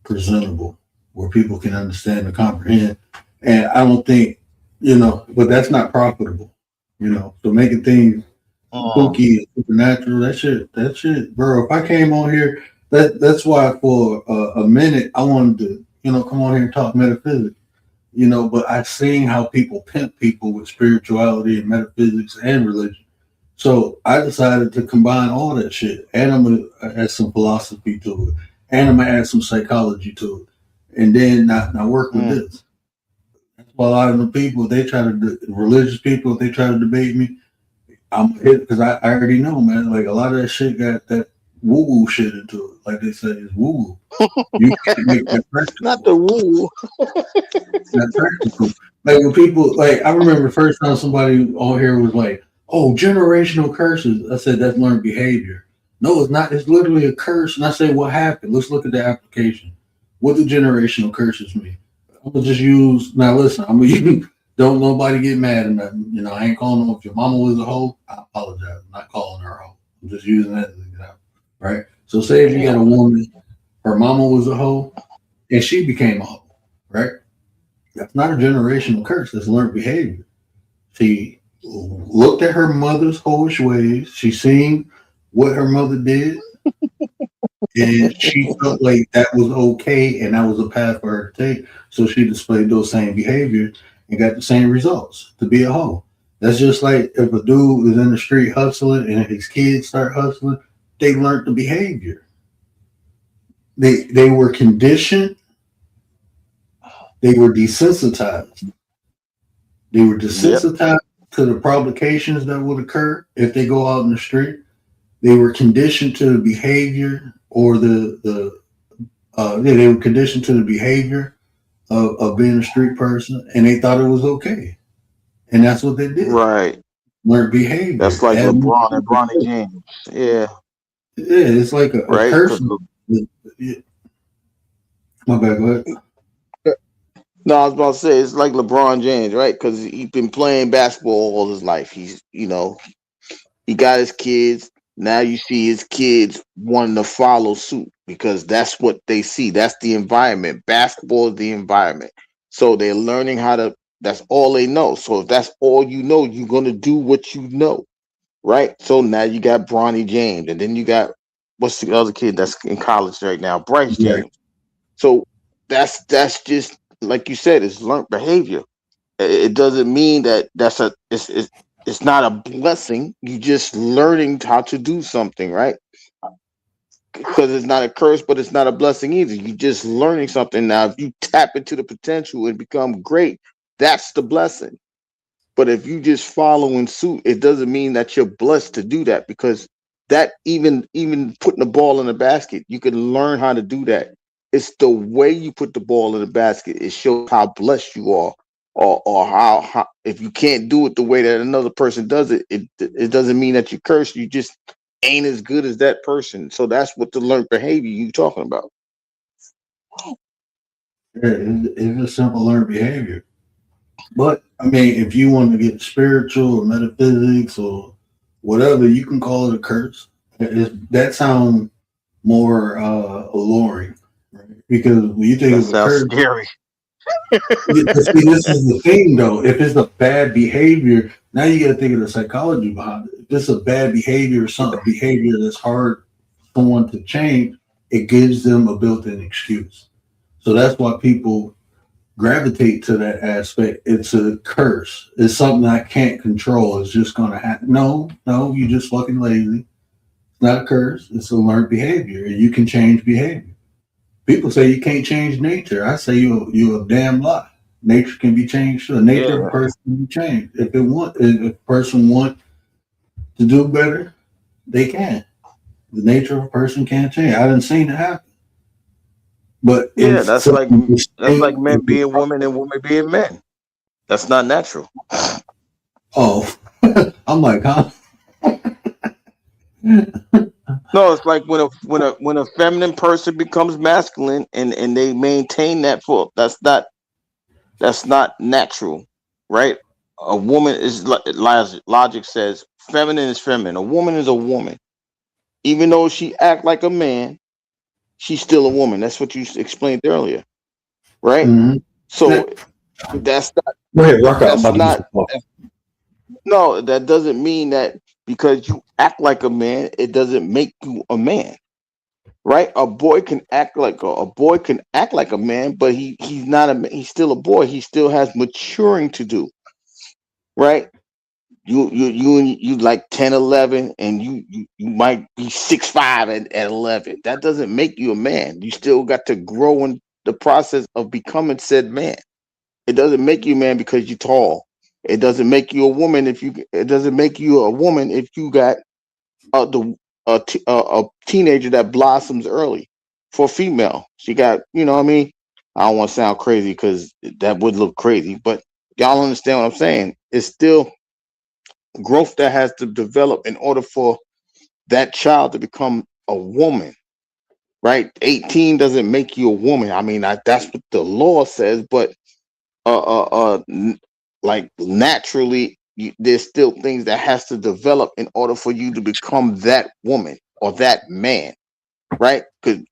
presentable where people can understand and comprehend. And I don't think, but that's not profitable, So making things Mhm. spooky and supernatural, that shit, bro. If I came on here, that's why for a minute I wanted to, come on here and talk metaphysics, but I've seen how people pimp people with spirituality and metaphysics and religion. So I decided to combine all that shit, and I'm gonna add some philosophy to it, and I'm gonna add some psychology to it, and then now work with Mm. this. That's why a lot of the people they try to religious people they try to debate me. I'm hit because I already know, man. Like a lot of that shit got that woo woo shit into it. Like they say, it's woo woo. You can't make that Not practical. the woo. Not practical. Like when people like, I remember the first time somebody on here was like, "Oh, generational curses." I said that's learned behavior. No, it's not. It's literally a curse. And I said, "What happened?" Let's look at the application. What do generational curses mean? I'm gonna just use. Now listen, I'm gonna use. Don't nobody get mad or nothing. You know, I ain't calling them. If your mama was a hoe, I apologize. I'm not calling her a hoe. I'm just using that as an example, right? So say if you got a woman, her mama was a hoe, and she became a hoe, right? That's not a generational curse. That's learned behavior. She looked at her mother's hoish ways. She seen what her mother did, and she felt like that was okay, and that was a path for her to take. So she displayed those same behaviors and got the same results to be a hoe. That's just like if a dude is in the street hustling and his kids start hustling, they learned the behavior. They were conditioned. They were desensitized. They were Yep. desensitized to the provocations that would occur if they go out in the street. They were conditioned to the behavior or they were conditioned to the behavior of being a street person, and they thought it was okay, and that's what they did. Right. Learned behavior. That's like And LeBron and Bronny James. Yeah. yeah, it's like a Right. curse. Yeah, my bad. Go ahead. No, I was about to say it's like LeBron James, right? Because he's been playing basketball all his life. He's, he got his kids. Now you see his kids wanting to follow suit because that's what they see. That's the environment. Basketball is the environment. So they're learning how to. That's all they know. So if that's all you know, you're gonna do what you know, right? So now you got Bronny James, and then you got what's the other kid that's in college right now, Bryce Right. James. So that's just like you said, it's learned behavior. It doesn't mean that it's not a blessing. You just learning how to do something, right? Because it's not a curse, but it's not a blessing either. You just learning something now. If you tap into the potential and become great, that's the blessing. But if you just follow in suit, it doesn't mean that you're blessed to do that because that even putting the ball in the basket, you can learn how to do that. It's the way you put the ball in the basket. It shows how blessed you are, or how if you can't do it the way that another person does it, it doesn't mean that you curse. You just ain't as good as that person. So that's what the learned behavior you talking about. Yeah, it's a simple learned behavior. But I mean, if you want to get spiritual or metaphysics or whatever, you can call it a curse. That sounds more alluring, right? Because when you think That of a sounds curse, scary. see, this is the thing though. If it's a bad behavior, now you got to think of the psychology behind it. If it's a bad behavior or something behavior that's hard for someone to change, it gives them a built-in excuse. So that's why people gravitate to that aspect. It's a curse. It's something I can't control. It's just going to happen. No, you just fucking lazy. It's not a curse. It's a learned behavior, and you can change behavior. People say you can't change nature. I say you a damn lie. Nature can be changed. The nature of a Yeah. person can be changed. If a person want to do better, they can. The nature of a person can't change. I didn't see it happen. But Yeah, it's something that's like distinct. men being women and women being men. That's not natural. Oh, I'm like, huh? No, it's like when a feminine person becomes masculine and they maintain that for that's not natural, right? A woman is logic says feminine is feminine. A woman is a woman. Even though she act like a man, she's still a woman. That's what you explained earlier, right? Mhm. So that's not Go ahead, rock out. I'm that's about to do not some talk. no, that doesn't mean that because you act like a man, it doesn't make you a man, right? A boy can act like a man, but he's not he's still a boy. He still has maturing to do, right? you like 10, 11, and you might be 6'5" at 11. That doesn't make you a man. You still got to grow in the process of becoming said man. It doesn't make you a man because you're tall. It doesn't make you a woman it doesn't make you a woman if you got a teenager that blossoms early. For a female, she got, you know what I mean? I don't want to sound crazy because that would look crazy, but y'all understand what I'm saying. It's still growth that has to develop in order for that child to become a woman, right? 18 doesn't make you a woman. I mean, that's what the law says, but like naturally, there's still things that has to develop in order for you to become that woman or that man, right? Because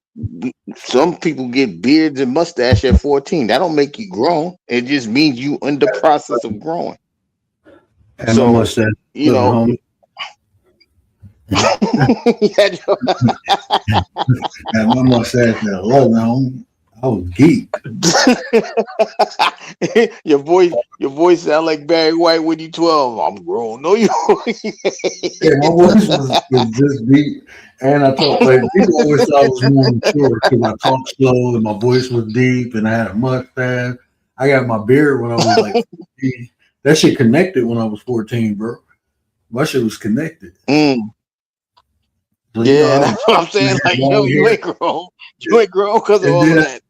some people get beards and mustache at 14. That don't make you grown. It just means you in the process of growing. And So, my mustache, you know, homie. And my mustache at 11, homie. I was geek. your voice sound like Barry White when you 12. I'm grown. No, you. Yeah, my voice was just deep, and I talk like people always thought I was more mature because I talk slow and my voice was deep, and I had a mustache. I got my beard when I was like 14. That shit connected when I was 14, bro. My shit was connected. So, yeah, that's what I'm saying. Like, yo, you ain't grown. You ain't grown because of all of that.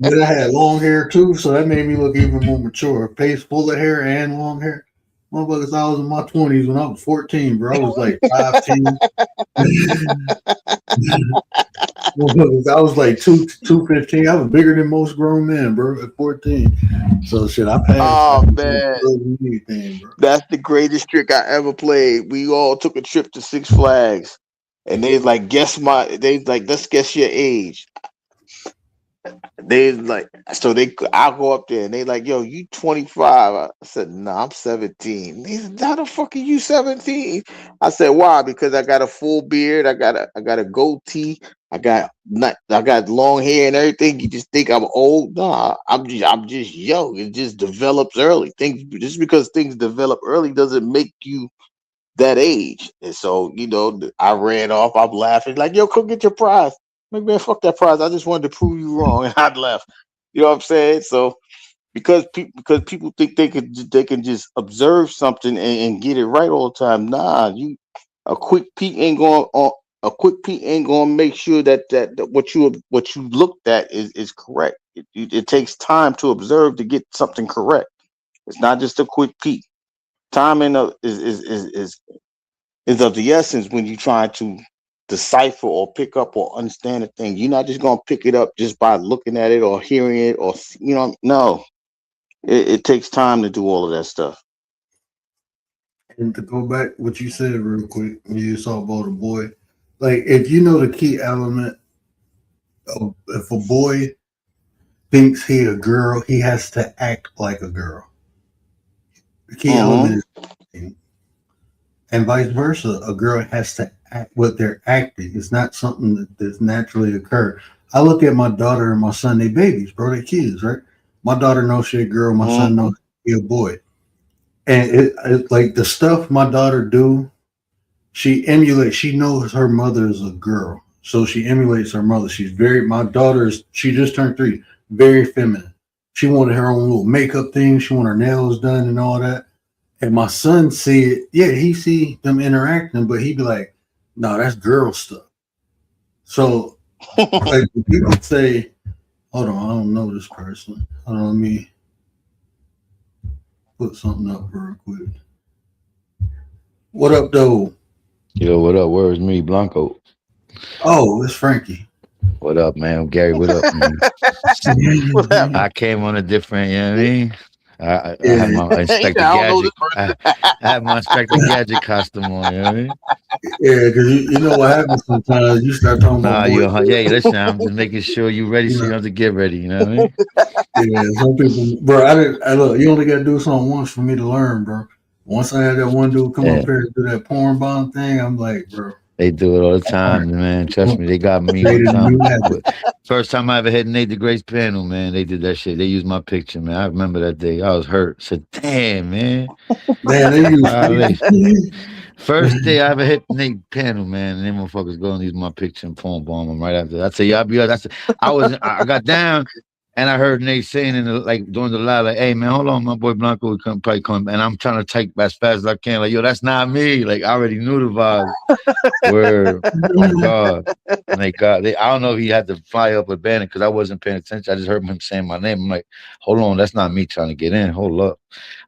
Then I had long hair too, so that made me look even more mature. Face full of hair and long hair. Motherfuckers, I was in my 20s when I was 14, bro. I was like 5'10". I was like 215. I was bigger than most grown men, bro, at 14. So shit, I passed. Oh man, anything, bro. That's the greatest trick I ever played. We all took a trip to Six Flags, and they like let's guess your age. They like, so I'll go up there and they like, yo, you 25. I said, nah, I'm 17. They said, how the fuck are you 17? I said, why? Because I got a full beard, I got a goatee, I got long hair and everything. You just think I'm old? Nah, I'm just young. It just develops early. Just because things develop early doesn't make you that age. And so, you know, I ran off. I'm laughing like, yo, come get your prize. Like, man, fuck that prize. I just wanted to prove you wrong, and I'd left. You know what I'm saying? So because people think they can just observe something and get it right all the time. Nah, a quick peek ain't going to make sure that what you looked at is correct. It takes time to observe to get something correct. It's not just a quick peek. Timing is of the essence when you try to decipher or pick up or understand a thing. You're not just gonna pick it up just by looking at it or hearing it or no. It takes time to do all of that stuff. And to go back what you said real quick, when you saw about a boy, like if you know the key element of if a boy thinks he a girl, he has to act like a girl. The key element is, and vice versa, a girl has to act what they're acting. It's not something that's naturally occur. I look at my daughter and my son, they babies, bro, they kids, right? My daughter knows she a girl, my son knows he a boy. And it like the stuff my daughter do, she emulates, she knows her mother is a girl. So she emulates her mother. She just turned 3, very feminine. She wanted her own little makeup thing. She wanted her nails done and all that. And my son see it. Yeah, he see them interacting, but he be like, no, that's girl stuff. So like people say, hold on, I don't know this person. Hold on, let me put something up real quick. What up, though? Yo, what up? Where's me, Blanco? Oh, it's Frankie. What up, man? Gary, what up, man? I came on a different, you know what I mean? I had my Inspector Gadget. I had my Inspector Gadget costume on, you know what I mean? Yeah, because you know what happens sometimes. You start talking about listen, I'm just making sure you ready so you don't have to get ready, you know what I mean? Yeah, some people, bro, I look, you only got to do something once for me to learn, bro. Once I had that one dude come up here and do that porn bomb thing, I'm like, bro, They do it all the time, man. Trust me, they got me one time. First time I ever had Nate the Great's panel, man. They did that shit. They used my picture, man. I remember that day. I was hurt. Said, damn, man. First day I ever hit Nate panel, man. And them motherfuckers go and use my picture and poem bomb them right after. I say, y'all be honest. I got down. And I heard Nate saying during the live, like, hey man, hold on, my boy Blanco will probably come. And I'm trying to type as fast as I can. Like, yo, that's not me. Like, I already knew the vibe. Word. Oh God. I don't know if he had to fly up or ban it because I wasn't paying attention. I just heard him saying my name. I'm like, hold on, that's not me trying to get in. Hold up.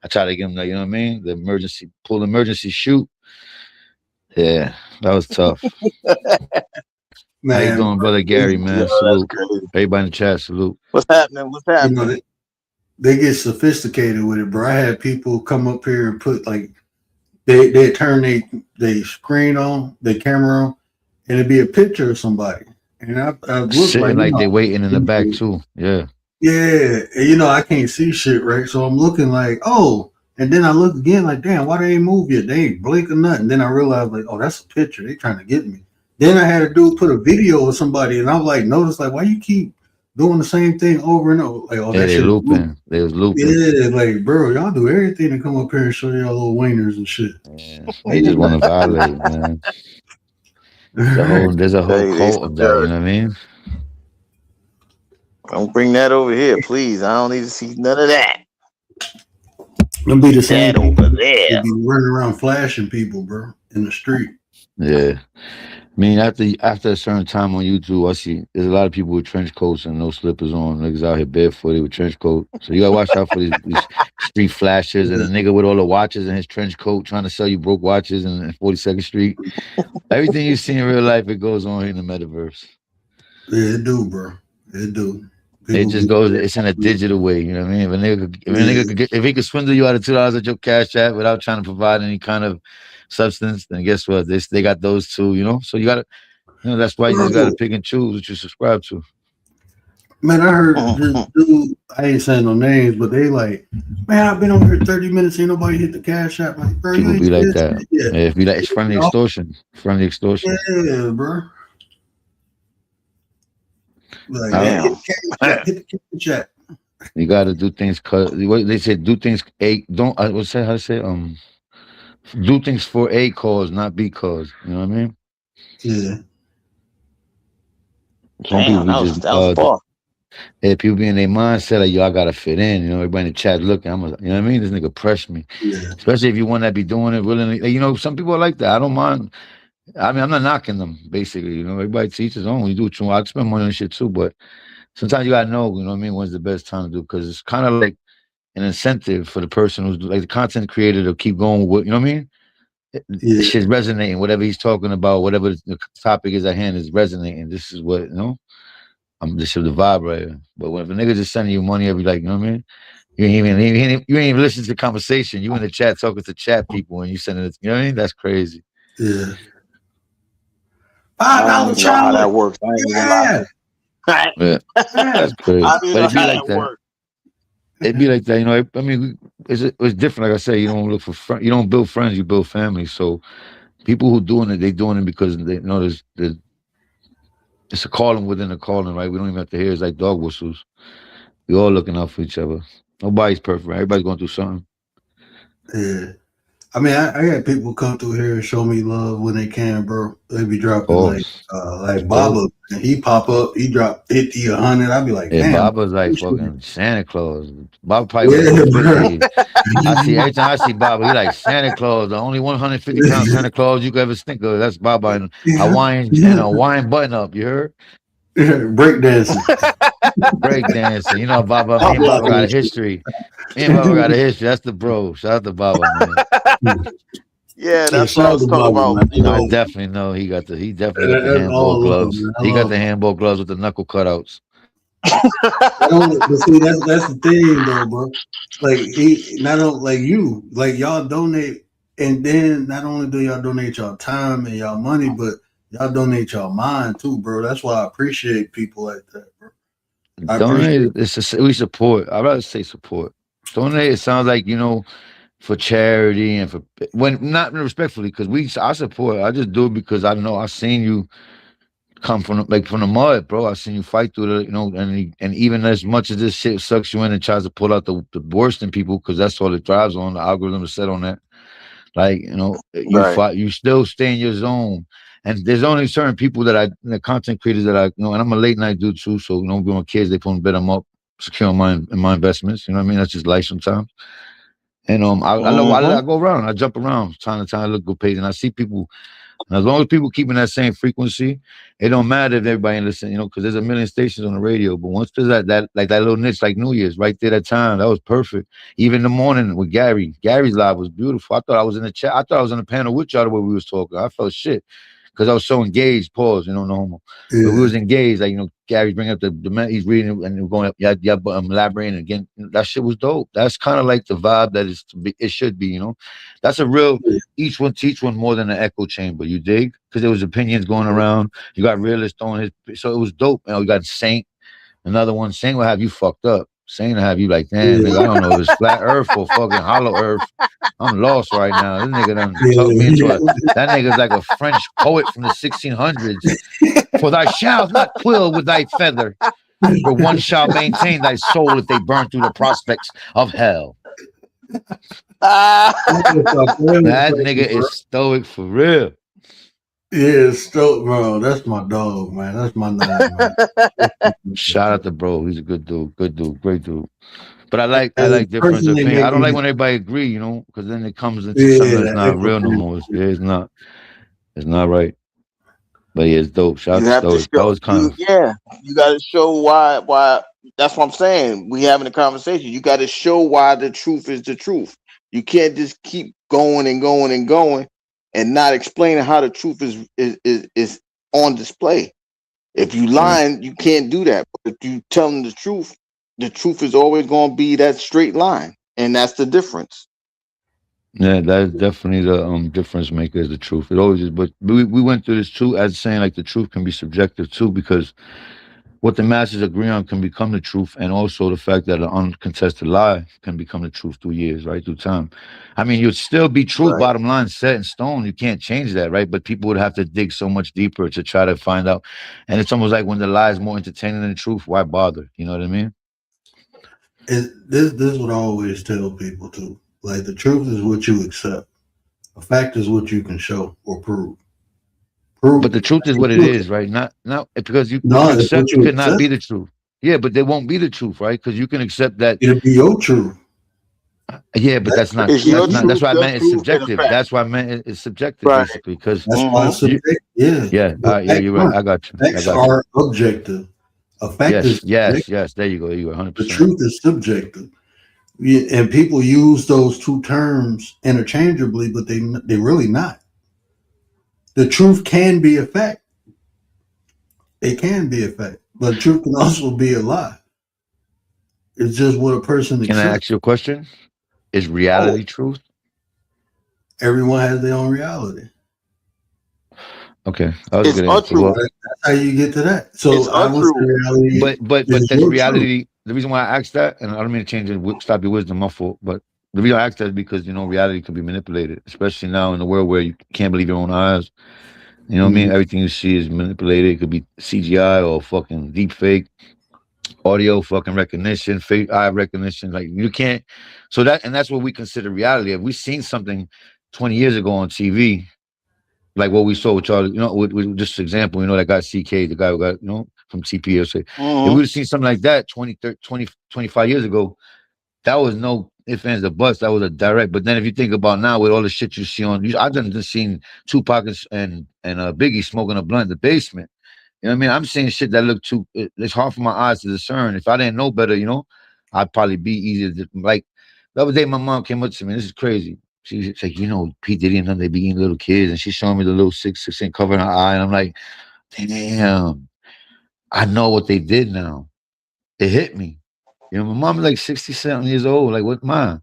I try to get him, like, you know what I mean? The emergency shoot. Yeah, that was tough. Man, how you doing, brother Gary, man? Salute. Everybody in the chat, salute. What's happening? You know, they get sophisticated with it, bro. I had people come up here and put like they turn they screen on, their camera on, and it'd be a picture of somebody. And I look sitting like they waiting in the back too. Yeah. Yeah. And I can't see shit, right? So I'm looking like, oh, and then I look again like, damn, why they ain't move yet? They ain't blink or nothing. Then I realized like, oh, that's a picture. They trying to get me. Then I had a dude put a video of somebody, and I was like, notice, like, why you keep doing the same thing over and over? Like, oh, yeah, they looping. They was looping. Yeah, like, bro, y'all do everything to come up here and show y'all little wieners and shit. Yeah, they just want to violate, man. There's a whole cult of that, you know what I mean? Don't bring that over here, please. I don't need to see none of that. Them be the same over there. They be running around flashing people, bro, in the street. Yeah. I mean, after a certain time on YouTube, I see there's a lot of people with trench coats and no slippers on. Niggas out here barefooted with trench coat. So you gotta watch out for these street flashers and a nigga with all the watches in his trench coat trying to sell you broke watches in 42nd Street. Everything you see in real life, it goes on here in the metaverse. Yeah, it do, bro. It do. It just goes. It's in a digital way. You know what I mean? If he could swindle you out of $2 at your Cash App without trying to provide any kind of substance, then guess what? They got those too. So you gotta. That's why you just gotta pick and choose what you subscribe to. Man, I heard this dude. I ain't saying no names, but they like, man, I've been on here 30 minutes. Ain't nobody hit the Cash App. Like, bro, people be like that. Yeah, it be like it's friendly extortion. Friendly extortion. Yeah, bro. Like, hit the chat. You got to do things. They said do things. Don't. What's that? How to say? Do things for a cause, not because. You know what I mean? Yeah. Some people people be in their mindset like, yo, I gotta fit in. Everybody in the chat looking. You know what I mean? This nigga pressed me. Yeah. Especially if you want to be doing it willingly. Some people are like that. I don't mind. I mean, I'm not knocking them, basically. Everybody teaches his own. You do what you want. I spend money on shit too, but sometimes you gotta know, you know what I mean, when's the best time to do, because it's kind of like an incentive for the person who's like the content creator to keep going with, you know what I mean? Yeah. Shit's resonating. Whatever he's talking about, whatever the topic is at hand is resonating. This is what, this is the vibe right here. But when if a nigga just sending you money every, like, you know what I mean? You ain't even listening to the conversation. You in the chat talking to chat people and you sending it, you know what I mean? That's crazy. Yeah. $5 challenge. How that works. I ain't even lying. Yeah, that's crazy. But it'd be like that. It'd be like that, I mean, it's different. Like I say, you don't look for you don't build friends, you build families. So people who doing it, they doing it because they know it's a calling within a calling, right? We don't even have to hear. It's like dog whistles. We all looking out for each other. Nobody's perfect. Right? Everybody's going through something. Yeah. I mean, I had people come through here and show me love when they can, bro. They be dropping like Baba, and he pop up, he drop 50, 100. I'd be like, damn. Yeah, Baba's like fucking Santa Claus. Baba probably I see every time I see Baba, he like Santa Claus, the only 150-pound Santa Claus you could ever think of. That's Baba and Hawaiian and a Hawaiian button up. You heard? Breakdancing. Breakdancing. Baba, me and Baba got a history. That's the bro. Shout out to Baba, man. Yeah, that's what I was talking about. I definitely know he definitely got the handball gloves. He got the handball gloves with the knuckle cutouts. But see, that's the thing though, bro. Like he not like you, like y'all donate, and then not only do y'all donate y'all time and y'all money, but y'all donate y'all mind too, bro. That's why I appreciate people like that, bro. Donate, we support. I'd rather say support. Donate, it sounds like, for charity and for when not respectfully, because I support. I just do it because I know I seen you come from the mud, bro. I seen you fight through and even as much as this shit sucks you in and tries to pull out the worst in people, because that's all it drives on. The algorithm is set on that. Like, you fight, you still stay in your zone. And there's only certain people the content creators that I and I'm a late night dude too. So, with kids, they put them up, secure my investments. You know what I mean? That's just life sometimes. And I go around, I jump around, time to time, I look good page, and I see people. And as long as people keeping that same frequency, it don't matter if everybody listen, because there's a million stations on the radio. But once there's that little niche like New Year's right there, that time, that was perfect. Even in the morning with Gary's live was beautiful. I thought I was in the chat. I thought I was in the panel with y'all the way we was talking. I felt shit because I was so engaged. Pause, no homo. Yeah. But we was engaged, like Gary's bringing up the he's reading and going up, elaborating again. That shit was dope. That's kind of like the vibe that it should be, That's a real each one teach one more than an echo chamber. You dig? Because there was opinions going around. You got realists throwing so it was dope. You got Saint, another one. Saint will have you fucked up. Saint will have you like, damn, nigga, I don't know if it's flat earth or fucking hollow earth. I'm lost right now. This nigga done tucked me into that nigga's like a French poet from the 1600s. For thy shalt not quill with thy feather, for one shall maintain thy soul if they burn through the prospects of hell. That nigga is stoic for real. Yeah, stoic, bro. That's my dog, man. That's my name, man. Shout out to bro. He's a good dude. Good dude. Great dude. But I like different opinions. I don't like when everybody agree, because then it comes into something that's not real no more. It's not. It's not right. But yeah, it's dope. Shout out to Stoic. That was kind of you got to show why. That's what I'm saying. We having a conversation. You got to show why the truth is the truth. You can't just keep going and going and going and not explaining how the truth is on display. If you lying, you can't do that. But if you tell them the truth is always going to be that straight line, and that's the difference. Yeah, that's definitely the difference maker is the truth. It always is, but we went through this too, as saying like the truth can be subjective too, because what the masses agree on can become the truth, and also the fact that an uncontested lie can become the truth through years, right, through time. I mean, you'd still be truth, right. Bottom line, set in stone. You can't change that, right? But people would have to dig so much deeper to try to find out. And it's almost like when the lie is more entertaining than the truth, why bother? You know what I mean? This is what I always tell people too. Like, the truth is what you accept. A fact is what you can show or prove. But the truth is what it is, right? Not because you accept you cannot be the truth. Yeah, but they won't be the truth, right? Because you can accept that it'll be your truth. Yeah, but that's not. That's why I meant it's subjective. That's why I meant it's subjective, right. Basically. Because that's why it's subjective. Yeah, you're right. I got you. Facts are objective. A fact is subjective. Yes. There you go. You 100%. The truth is subjective. And people use those two terms interchangeably, but they're really not. The truth can be a fact. It can be a fact, but the truth can also be a lie. It's just what a person accepts. Can I ask you a question? Is reality truth? Everyone has their own reality. Okay, I was going to well, that's how you get to that. So it's reality, but that's reality. Truth. The reason why I asked that, and I don't mean to change it, stop your wisdom, my fault, but the reason I asked that is because reality can be manipulated, especially now in the world where you can't believe your own eyes. You know what I mean? Everything you see is manipulated. It could be CGI or fucking deep fake, audio fucking recognition, fake eye recognition. Like, you can't. So that's what we consider reality. If we seen something 20 years ago on TV, like what we saw with y'all, with just an example, that guy CK, the guy who got, from TPS. If we would have seen something like that 20, 25 years ago, that was no ifs, ands, or buts. That was a direct. But then if you think about now with all the shit you see I've just seen Tupac and Biggie smoking a blunt in the basement. You know what I mean? I'm seeing shit that look it's hard for my eyes to discern. If I didn't know better, I'd probably be easier to, like, the other day my mom came up to me. This is crazy. She's like, P. Diddy and them, they be eating little kids, and she's showing me the little 6'6" covering her eye, and I'm like, damn, I know what they did now. It hit me. My mom's like 60-something years old. Like, what, Ma? I'm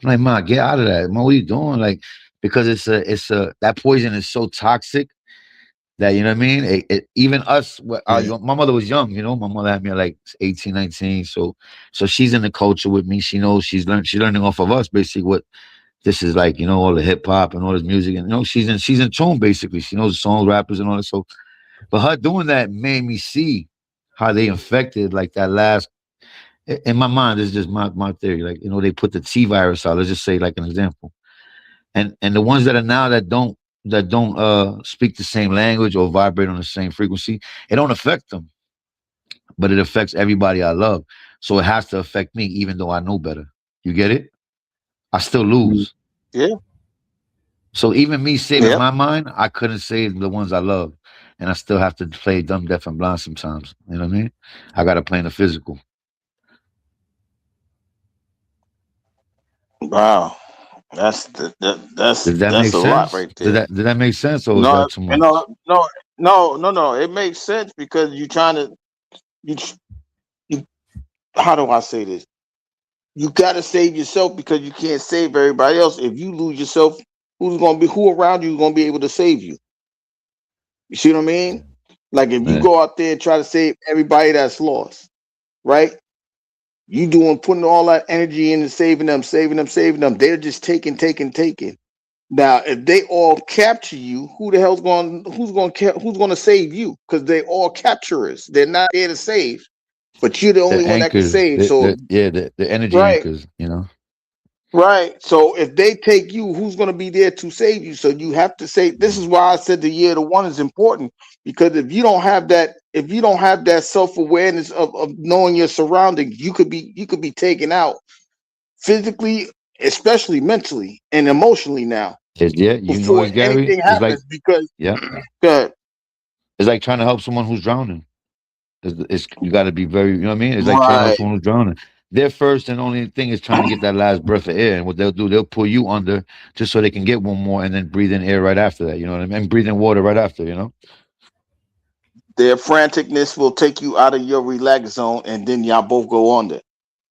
like, Ma, get out of that. Ma, what are you doing? Like, because that poison is so toxic that, you know what I mean? Even us, my mother was young, my mother had me at like 18, 19. So she's in the culture with me. She knows she's learning off of us, basically, what this is like, all the hip hop and all this music, and she's in tune basically. She knows the songs, rappers, and all that. So, but her doing that made me see how they infected like that last. In my mind, this is just my theory. Like, they put the T virus out. Let's just say, like an example, and the ones that are now that don't speak the same language or vibrate on the same frequency, it don't affect them, but it affects everybody I love. So it has to affect me, even though I know better. You get it? I still lose. Yeah. So even me saving my mind, I couldn't save the ones I love, and I still have to play dumb, deaf, and blind sometimes. You know what I mean? I got to play in the physical. Wow. That's a lot right there. Did that make sense, or was No, that too much? no. It makes sense because you're trying to you. How do I say this? You got to save yourself because you can't save everybody else. If you lose yourself, who around you is going to be able to save you? You see what I mean? Like if you go out there and try to save everybody that's lost, right? You putting all that energy into saving them. They're just taking. Now, if they all capture you, who's going to save you? Because they all capturers. They're not there to save, but you're the only one that can save. The energy anchors, Right. So if they take you, who's going to be there to save you? So you have to say, this is why I said the year of the one is important, because if you don't have that self-awareness of knowing your surroundings, you could be taken out physically, especially mentally and emotionally now. Before anything happens, because it's like trying to help someone who's drowning. You got to be very, you know what I mean? It's like trying to help someone who's drowning. Their first and only thing is trying to get that last breath of air. And what they'll do, they'll pull you under just so they can get one more and then breathe in air right after that. You know what I mean? And breathe in water right after, Their franticness will take you out of your relax zone and then y'all both go under.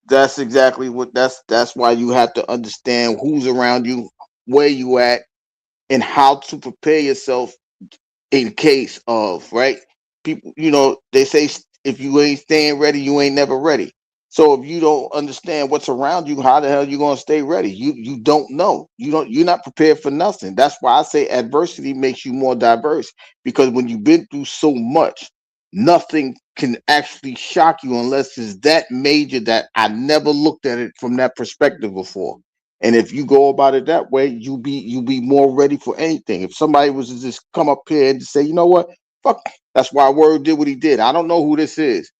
That's exactly that's why you have to understand who's around you, where you at, and how to prepare yourself in case of, right? People, they say if you ain't staying ready, you ain't never ready. So if you don't understand what's around you, how the hell you gonna stay ready? You don't know. You're not prepared for nothing. That's why I say adversity makes you more diverse, because when you've been through so much, nothing can actually shock you unless it's that major that I never looked at it from that perspective before. And if you go about it that way, you be more ready for anything. If somebody was to just come up here and say, you know what, fuck, that's why Word did what he did. I don't know who this is.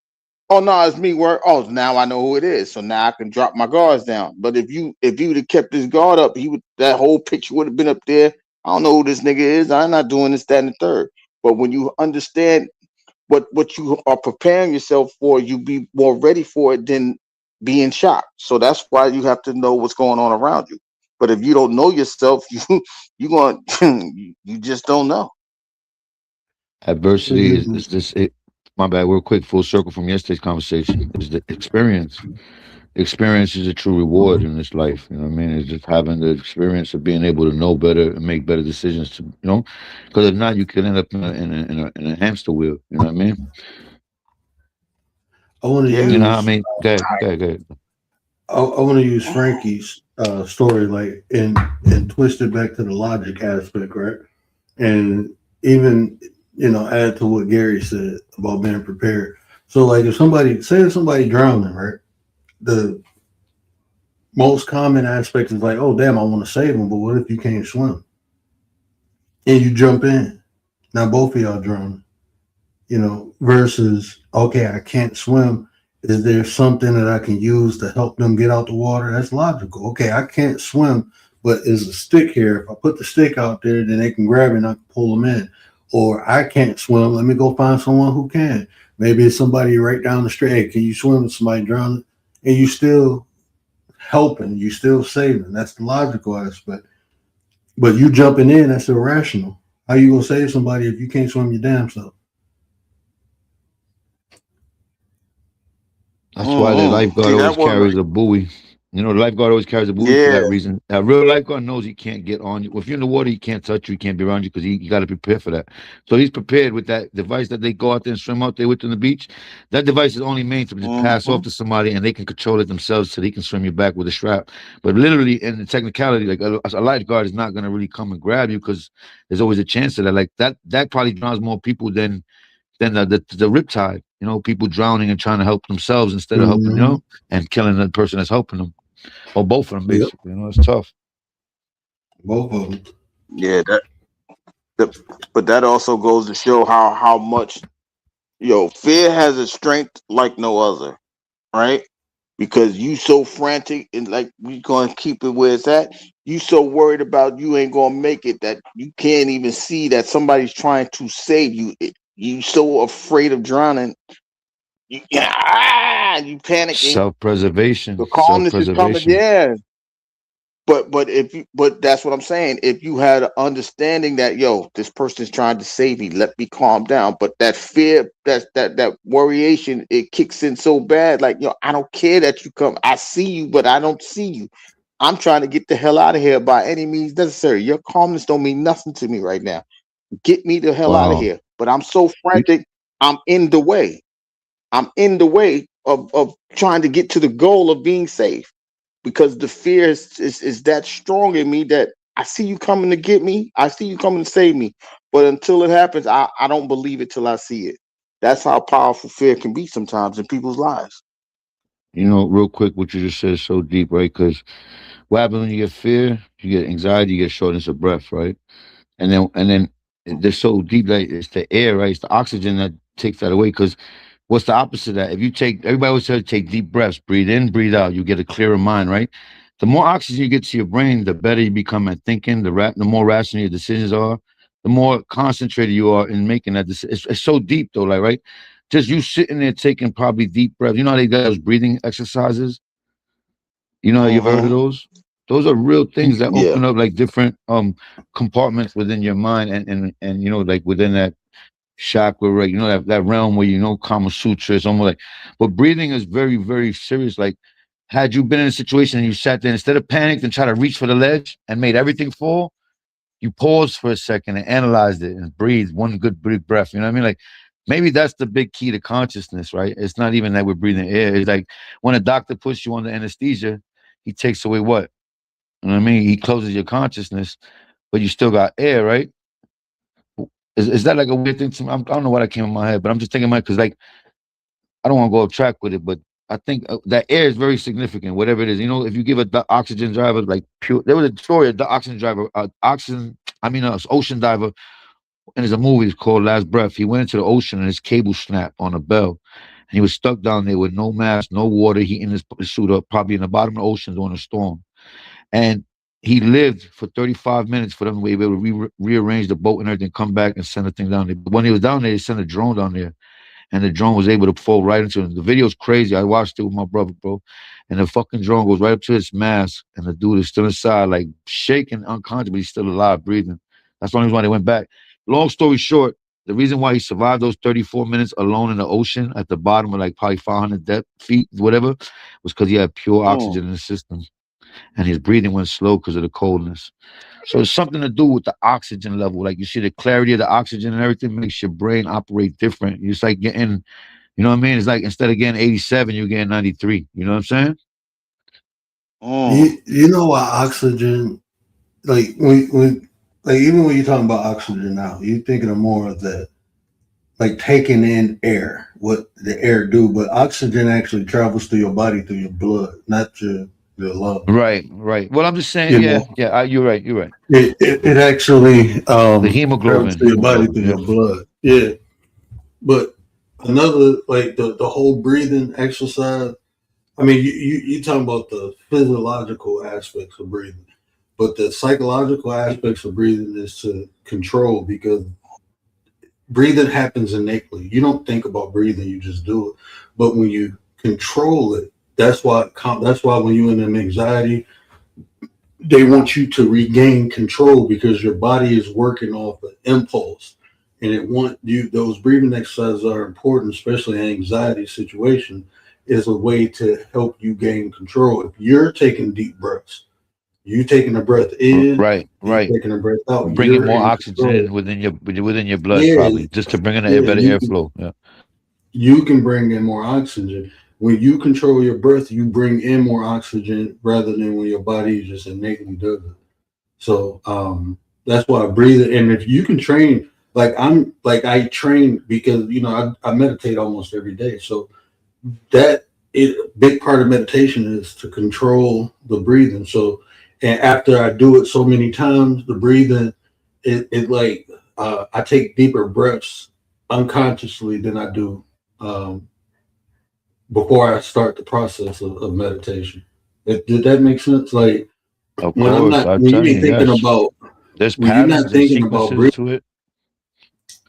Oh no, it's me, Word. Oh, now I know who it is. So now I can drop my guards down. But if you'd have kept his guard up, that whole picture would have been up there. I don't know who this nigga is. I'm not doing this, that, and the third. But when you understand what you are preparing yourself for, you be more ready for it than being shocked. So that's why you have to know what's going on around you. But if you don't know yourself, you just don't know. Adversity is this. My bad. Real quick, full circle from yesterday's conversation is the experience. Experience is a true reward in this life. You know what I mean? It's just having the experience of being able to know better and make better decisions. Because if not, you could end up in a hamster wheel. You know what I mean? I want to use. You know what I mean? Go ahead. I want to use Frankie's story, like and twist it back to the logic aspect, right? And even add to what Gary said about being prepared. So, like, if somebody drowning, right? The most common aspect is like, oh damn, I want to save them, but what if you can't swim? And you jump in. Now both of y'all drowning. Versus, okay, I can't swim. Is there something that I can use to help them get out the water? That's logical. Okay, I can't swim, but is a stick here. If I put the stick out there, then they can grab it and I can pull them in. Or I can't swim. Let me go find someone who can. Maybe it's somebody right down the street. Hey, can you swim with somebody drowning? And you still helping, you still saving. That's the logical aspect. But you jumping in, that's irrational. How you gonna save somebody if you can't swim your damn self? That's why the lifeguard always carries a buoy. You know, the lifeguard always carries a buoy for that reason. A real lifeguard knows he can't get on you. If you're in the water, he can't touch you, he can't be around you because you got to prepare for that. So he's prepared with that device that they go out there and swim out there with on the beach. That device is only made to just pass off to somebody and they can control it themselves so they can swim you back with a strap. But literally, in the technicality, like a lifeguard is not going to really come and grab you because there's always a chance of that. Like that probably drowns more people than the riptide. You know, people drowning and trying to help themselves instead of helping, you know, and killing the person that's helping them. Or both of them, basically. You know, it's tough. Both of them. Yeah, but that also goes to show how much, fear has a strength like no other, right? Because you so frantic and like we gonna keep it where it's at. You so worried about you ain't gonna make it that you can't even see that somebody's trying to save you. You so afraid of drowning. You panicking. Self-preservation. The calmness is coming. Yeah. But that's what I'm saying. If you had an understanding that this person's trying to save me, let me calm down. But that fear, that worryation, it kicks in so bad. Like I don't care that you come. I see you, but I don't see you. I'm trying to get the hell out of here by any means necessary. Your calmness don't mean nothing to me right now. Get me the hell out of here. But I'm so frantic. I'm in the way. I'm in the way of trying to get to the goal of being safe. Because the fear is that strong in me that I see you coming to get me. I see you coming to save me. But until it happens, I don't believe it till I see it. That's how powerful fear can be sometimes in people's lives. You know, real quick, what you just said is so deep, right? Because what happens when you get fear, you get anxiety, you get shortness of breath, right? And then they're so deep that it's the air, right? It's the oxygen that takes that away. Because what's the opposite of that? If you everybody always says take deep breaths, breathe in, breathe out, you get a clearer mind, right? The more oxygen you get to your brain, the better you become at thinking, the more rational your decisions are, the more concentrated you are in making that decision. It's so deep though, like, right? Just you sitting there taking probably deep breaths. You know how they got those breathing exercises? You know, you've heard of those? Those are real things that open up like different compartments within your mind and you know, like within that chakra, right? You know, that realm where Kama Sutra is almost like, but breathing is very, very serious. Like, had you been in a situation and you sat there, instead of panicked and try to reach for the ledge and made everything fall, you paused for a second and analyzed it and breathed one good big breath. You know what I mean? Like, maybe that's the big key to consciousness, right? It's not even that we're breathing air. It's like when a doctor puts you under anesthesia, he takes away what? You know what I mean? He closes your consciousness, but you still got air, right? Is that like a weird thing to me? I don't know what I came in my head, but I'm just thinking, because like I don't want to go off track with it, but I think that air is very significant, whatever it is. You know, if you give the oxygen driver like pure, there was a story of the oxygen driver, ocean diver, and there's a movie called Last Breath. He went into the ocean and his cable snapped on a bell, and he was stuck down there with no mask, no water, heating his suit up, probably in the bottom of the ocean during a storm, and he lived for 35 minutes for them to be able to rearrange the boat and everything, come back and send the thing down there. But when he was down there, they sent a drone down there, and the drone was able to fall right into him. The video's crazy. I watched it with my brother, bro. And the fucking drone goes right up to his mask, and the dude is still inside, like shaking, unconscious, but he's still alive, breathing. That's the only reason why they went back. Long story short, the reason why he survived those 34 minutes alone in the ocean at the bottom of like probably 500 feet, whatever, was because he had pure oxygen in the system. And his breathing went slow because of the coldness. So it's something to do with the oxygen level. Like you see the clarity of the oxygen and everything makes your brain operate different. It's like getting, you know what I mean? It's like instead of getting 87, you're getting 93. You know what I'm saying? You know why oxygen, like when even when you're talking about oxygen now, you're thinking of more of the like taking in air, what the air do, but oxygen actually travels through your body, through your blood, not your lungs. Right. Well, I'm just saying, you're right. It actually the hemoglobin through your body, through your blood. Yeah. But another, like the whole breathing exercise, I mean, you talking about the physiological aspects of breathing, but the psychological aspects of breathing is to control, because breathing happens innately. You don't think about breathing, you just do it. But when you control it, that's why when you're in an anxiety, they want you to regain control, because your body is working off an impulse, and those breathing exercises are important, especially in an anxiety situation. is a way to help you gain control. If you're taking deep breaths, you taking a breath in, right. taking a breath out, Bringing you're more in oxygen control. within your blood, Yeah, probably just to bring in a yeah, better airflow. Yeah. you can bring in more oxygen. When you control your breath, you bring in more oxygen rather than when your body just innately does it. So that's why breathing. And if you can train, I train because I meditate almost every day. So big part of meditation is to control the breathing. So, and after I do it so many times, the breathing, I take deeper breaths unconsciously than I do before I start the process of meditation. Did that make sense? Like Of when I'm course, not, I'm when you telling ain't you, thinking yes. about, There's when you're not patterns and thinking about sequences breathing, to it.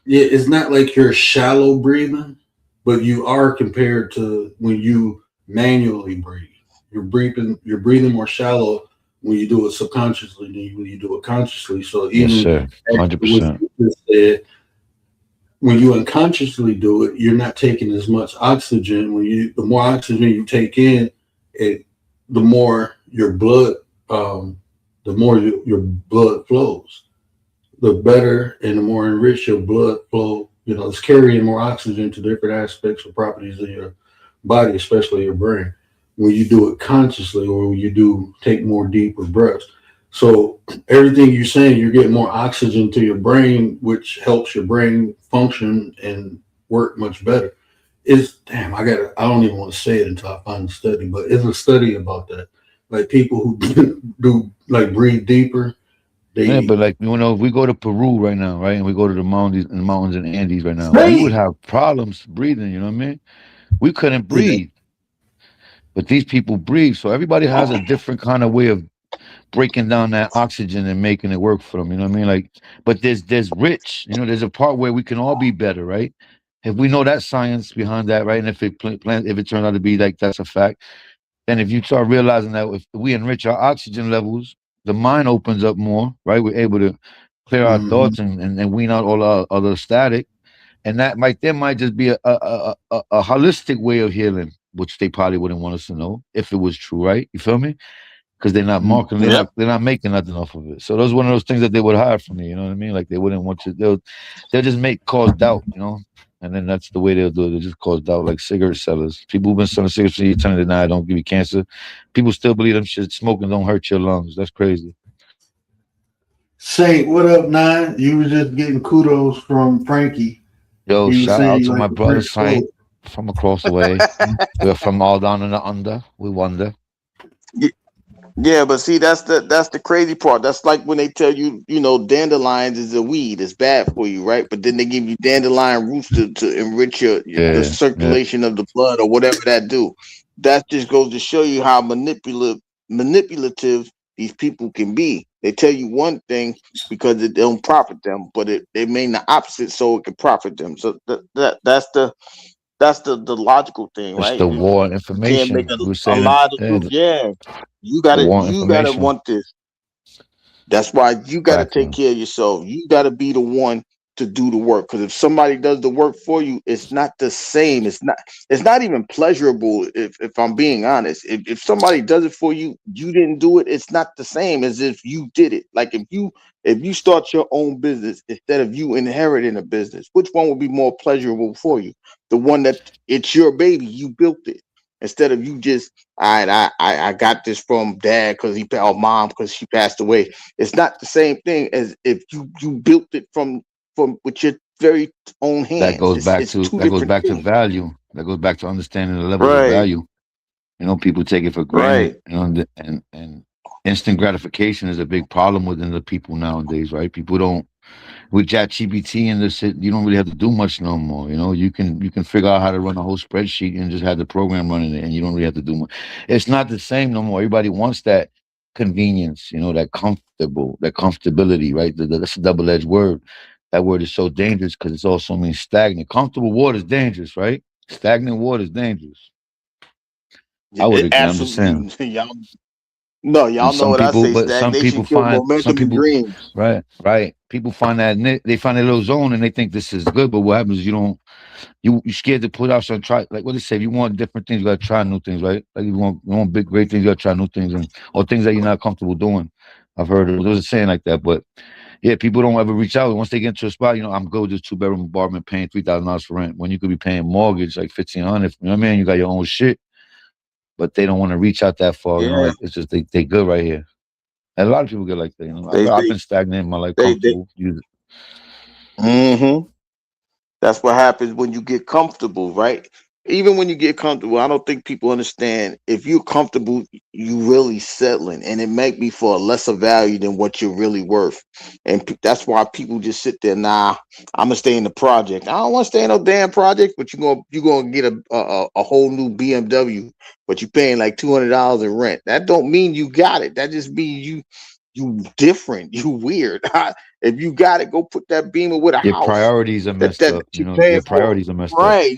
yeah, it's not like you're shallow breathing, but you are compared to when you manually breathe. You're breathing more shallow when you do it subconsciously than when you do it consciously. So Yes, even sir. what 100%. you just said, when you unconsciously do it, you're not taking as much oxygen. The more oxygen you take in, the more your blood, your blood flows. The better and the more enriched your blood flow. It's carrying more oxygen to different aspects or properties of your body, especially your brain, when you do it consciously or when you do take more deeper breaths. So everything you're saying, you're getting more oxygen to your brain, which helps your brain function and work much better. I don't even want to say it until I find the study, but it's a study about that. Like people who do like breathe deeper, Yeah, they but like if we go to Peru right now, right, and we go to the mountains and Andes right now, we would Right. have problems breathing. You know what I mean? We couldn't Yeah. breathe, but these people breathe. So everybody has a different kind of way of breaking down that oxygen and making it work for them. You know what I mean? Like, but there's rich. There's a part where we can all be better, right? If we know that science behind that, right, and if if it turns out to be like that's a fact, then if you start realizing that if we enrich our oxygen levels, the mind opens up more, right? We're able to clear our Mhm. thoughts and wean out all our other static. And that might just be a holistic way of healing, which they probably wouldn't want us to know if it was true, right? You feel me? Because they're not marketing, Yep. they're not making nothing off of it. So those one of those things that they would hide from me. You know what I mean? Like they wouldn't want you. They'll just cause doubt. And then that's the way they'll do it. They just cause doubt, like cigarette sellers. People who've been selling cigarettes for years, telling you, "Nah, don't give you cancer." People still believe them shit. Smoking don't hurt your lungs. That's crazy. Saint, what up, Nine? You was just getting kudos from Frankie. Yo, He was shout saying out you to like my the brother French Saint code. from across the way. We're from all down in the under. We wonder. Yeah, but see, that's the crazy part. That's like when they tell you, dandelions is a weed, it's bad for you, right? But then they give you dandelion roots to enrich the Yeah, yeah. circulation of the blood or whatever that do. That just goes to show you how manipulative these people can be. They tell you one thing because it don't profit them, but they mean the opposite so it can profit them. So that's the logical thing, It's right? the If war you can't make information. We were a saying, lot of yeah, truth, yeah. You the gotta war you gotta information. want this. That's why you gotta take Exactly. care of yourself. You gotta be the one to do the work. Because if somebody does the work for you, it's not the same. It's not even pleasurable if I'm being honest. If somebody does it for you, you didn't do it, it's not the same as if you did it. Like if you start your own business instead of you inheriting a business, which one would be more pleasurable for you? The one that it's your baby, you built it. Instead of you just, all right, I got this from dad because or mom because she passed away. It's not the same thing as if you built it from with your very own That hands. goes It's back it's to two different things. value. That goes back to understanding the levels of Right, value. People take it for granted. right. And instant gratification is a big problem within the people nowadays, right? People don't with ChatGPT and this shit, you don't really have to do much no more. You can figure out how to run a whole spreadsheet and just have the program running it, and you don't really have to do much. It's not the same no more. Everybody wants that convenience, that comfortability, right? That's a double-edged word. That word is so dangerous because it also means stagnant. Comfortable water is dangerous, right? Stagnant water is dangerous. I would It agree. I'm just saying. absolutely. Y'all, no, And y'all know what I say. some Stagnation people kills find some momentum and people, dreams. right. People find that they find a little zone and they think this is good, but what happens is you don't. you scared to put out some try like what they say. If you want different things, you gotta try new things, right? Like you want big great things, you gotta try new things and or things that you're not comfortable doing. I've heard it. There was a saying like that, but yeah, people don't ever reach out. Once they get into a spot, I'm good with this 2-bedroom apartment paying $3,000 for rent when you could be paying mortgage like $1,500. You know what I mean? You got your own shit, but they don't want to reach out that far. Like it's just they good right here. And a lot of people get like that. I've been stagnant in my life, comfortable. That's what happens when you get comfortable, right? Even when you get comfortable, I don't think people understand. If you're comfortable, you really settling, and it might be for a lesser value than what you're really worth. And that's why people just sit there. Nah, I'm gonna stay in the project. I don't want to stay in no damn project. But you're gonna get a whole new BMW, but you're paying like $200 in rent. That don't mean you got it. That just means you different. You weird. If you got it, go put that Beamer with a your house. priorities are messed up. Your priorities are messed up. Right.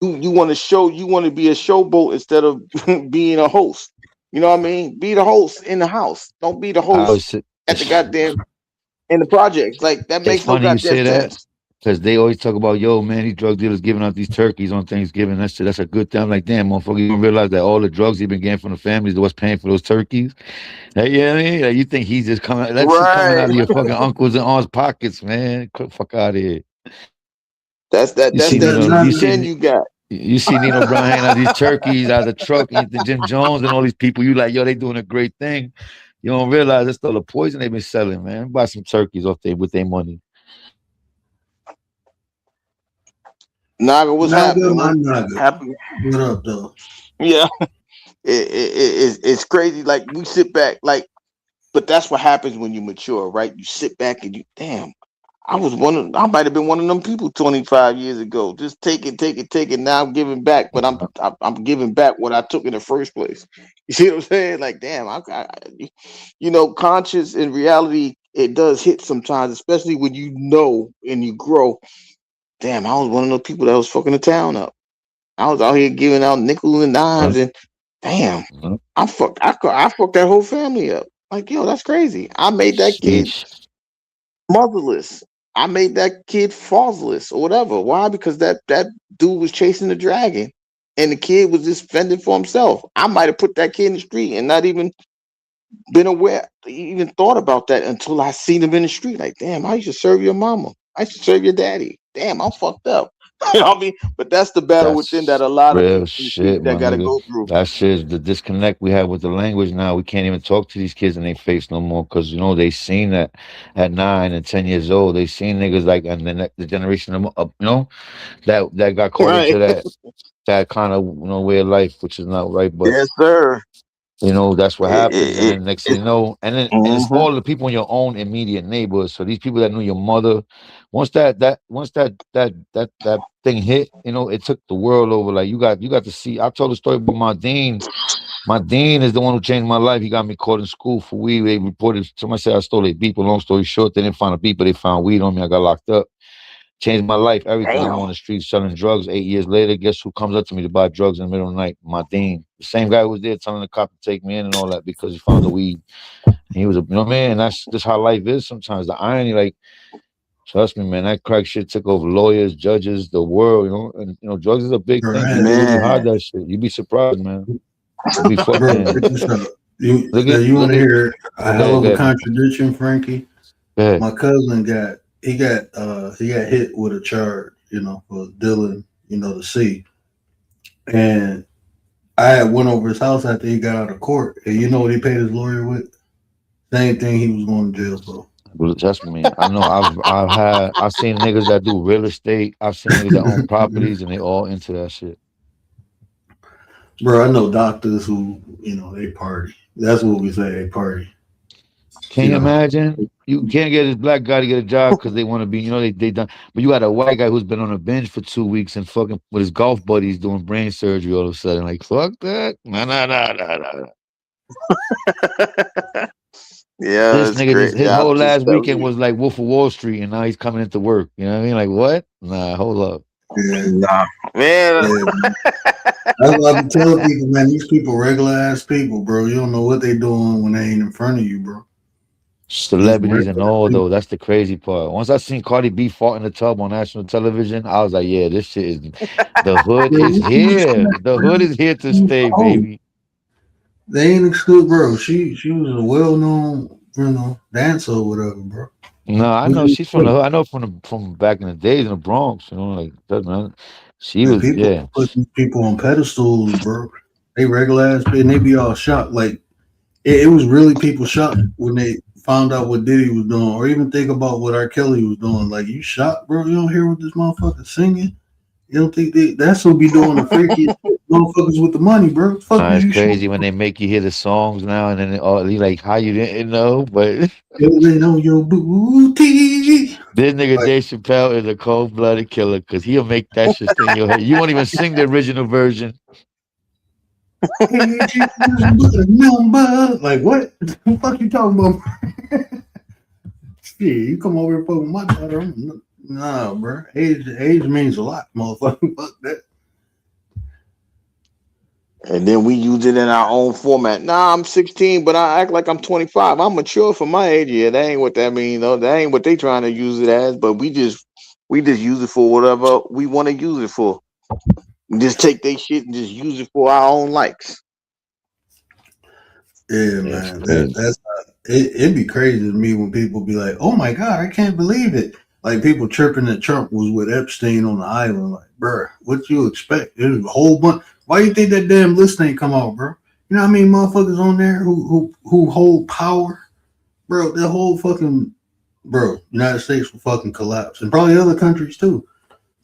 You want to show, you want to be a showboat instead of being a host. You know what I mean? Be the host in the house. Don't be the host at the goddamn in the project. Like that makes no goddamn sense. Because they always talk about, yo, man, these drug dealers giving out these turkeys on Thanksgiving. That's a good thing. I'm like, damn, motherfucker, you don't realize that all the drugs he's been getting from the families, what's paying for those turkeys? Hey, you know what I mean? Like, you think he's just coming, that's just coming out of your fucking uncles and aunts' pockets, man. Get the fuck out of here. That's that you got. You see Nino Brown handing out these turkeys out of the truck, and the Jim Jones and all these people. You like, yo, they doing a great thing. You don't realize it's still the poison they've been selling, man. Buy some turkeys off there with their money. Naga, what's happening? What up, though? Yeah, it's crazy. Like we sit back, like, but that's what happens when you mature, right? You sit back and you, damn. I might have been one of them people 25 years ago. Just take it. Now I'm giving back, but I'm giving back what I took in the first place. You see what I'm saying? Like, damn, conscious in reality, it does hit sometimes, especially when you know and you grow. Damn, I was one of those people that was fucking the town up. I was out here giving out nickels and dimes, and damn, I fucked that whole family up. Like, yo, that's crazy. I made that kid motherless. I made that kid fatherless or whatever. Why? Because that dude was chasing the dragon and the kid was just fending for himself. I might have put that kid in the street and not even been aware, even thought about that until I seen him in the street. Like, damn, I used to serve your mama. I used to serve your daddy. Damn, I'm fucked up. You know what I mean? But that's the battle within that a lot of real shit that gotta go through. That shit, the disconnect we have with the language now. We can't even talk to these kids in their face no more because they seen that at 9 and 10 years old. They seen niggas like, and then the generation of that got caught into that kind of way of life, which is not right. But yes, sir. That's what happens. And then next thing you know, and then and it's all the people in your own immediate neighborhood. So these people that knew your mother, once that thing hit, it took the world over. Like you got to see. I told the story about my dean. My dean is the one who changed my life. He got me caught in school for weed. They reported, somebody said I stole a beeper. Long story short, they didn't find a beeper. They found weed on me. I got locked up. Changed my life, everything. I'm on the street selling drugs. 8 years later, guess who comes up to me to buy drugs in the middle of the night? My dean. The same guy who was there telling the cop to take me in and all that because he found the weed. And he was man, that's just how life is sometimes. The irony, like, trust me, man, that crack shit took over lawyers, judges, the world, and drugs is a big thing. You hide that shit. You'd be surprised, man. You'd be fucking. You want to hear a hell of a contradiction, Frankie? My cousin got hit with a charge, for dealing, the C. And I had went over his house after he got out of court, and you know what he paid his lawyer with? Same thing he was going to jail for. Well, trust me, I know I've seen niggas that do real estate. I've seen niggas that own properties, and they all into that shit. Bro, I know doctors who, they party. That's what we say, they party. Can you imagine? You can't get this black guy to get a job because they want to be, they done. But you got a white guy who's been on a bench for 2 weeks and fucking with his golf buddies doing brain surgery all of a sudden. Like, fuck that. Nah. Yeah, this nigga, his whole last weekend was like Wolf of Wall Street, and now he's coming into work. You know what I mean? Like, what? Nah, hold up. Yeah, nah, man. That's why I be telling people, man, these people regular ass people, bro. You don't know what they doing when they ain't in front of you, bro. celebrities and all though. That's the crazy part. Once I seen Cardi B fought in the tub on national television, I was like, yeah, this shit is the hood is here. The hood is here to stay, baby. They ain't exclude, bro. She was a well-known, dancer or whatever, bro. No, I know she's from the hood. I know from back in the days in the Bronx, like that. She was, people put these people on pedestals, bro. They regular ass, and they be all shocked. Like it was really people shocked when they found out what Diddy was doing, or even think about what R. Kelly was doing. Like, you shocked, bro? You don't hear what this motherfucker singing? You don't think that's what be doing the freaky motherfuckers with the money, bro? It's crazy when they make you hear the songs now, and then they like, how you didn't know, but on your booty. This nigga Dave Chappelle is a cold-blooded killer because he'll make that shit stay in your head. You won't even sing the original version. Like, what? What the fuck you talking about? Yeah, you come over here fucking my daughter. Nah, bro. Age means a lot, motherfucker. Fuck that. And then we use it in our own format. Nah, I'm 16, but I act like I'm 25. I'm mature for my age. Yeah, that ain't what that means, though. That ain't what they trying to use it as. But we just use it for whatever we want to use it for. We just take their shit and just use it for our own likes. Yeah, man. That's it'd be crazy to me when people be like, "Oh my god, I can't believe it!" Like people tripping that Trump was with Epstein on the island. Like, bruh, what you expect? There's a whole bunch. Why you think that damn list ain't come out, bro? You know how many motherfuckers on there who hold power, bro? The whole fucking United States will fucking collapse, and probably other countries too.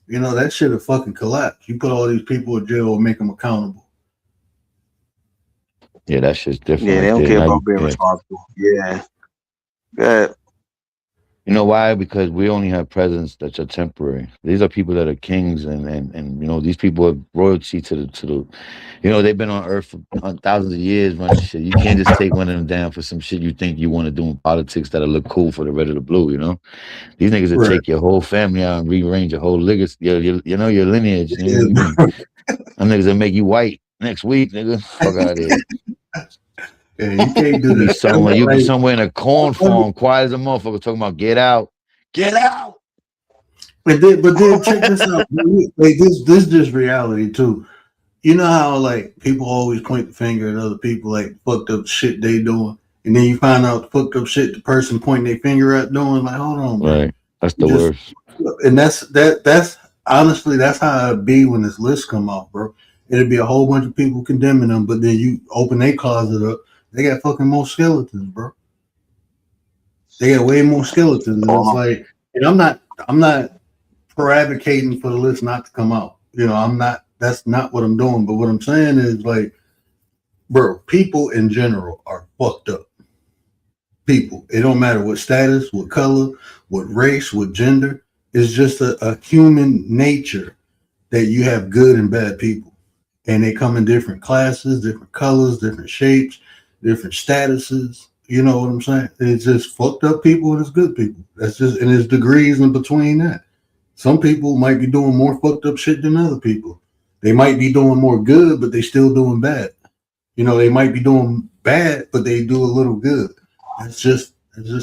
You know that shit will fucking collapse. You put all these people in jail and make them accountable. Yeah, that shit's different. Yeah, they don't care about being responsible. Yeah. Good. You know why? Because we only have presidents that are temporary. These are people that are kings, and these people are royalty to the. They've been on Earth for thousands of years running shit. You can't just take one of them down for some shit you think you want to do in politics that'll look cool for the red or the blue. These niggas will take your whole family out and rearrange your whole legacy, your lineage. Them niggas will make you white next week, nigga. Fuck out of here. Yeah, you can't do this. You be somewhere in a corn farm, quiet as a motherfucker, talking about get out. But then check this out. Like this just reality too. You know how like people always point the finger at other people like fucked up shit they doing, and then you find out the fucked up shit the person pointing their finger at doing. Like, hold on, bro. Right? That's the worst. And that's honestly that's how it be when this list come out, bro. It'd be a whole bunch of people condemning them, but then you open their closet up. They got fucking more skeletons, bro. They got way more skeletons. And it's like, and I'm not advocating for the list not to come out. That's not what I'm doing. But what I'm saying is like, bro, people in general are fucked up. People. It don't matter what status, what color, what race, what gender. It's just a human nature that you have good and bad people. And they come in different classes, different colors, different shapes, different statuses. You know what I'm saying? It's just fucked up people and it's good people. And there's degrees in between that. Some people might be doing more fucked up shit than other people. They might be doing more good, but they still doing bad. They might be doing bad, but they do a little good. It's just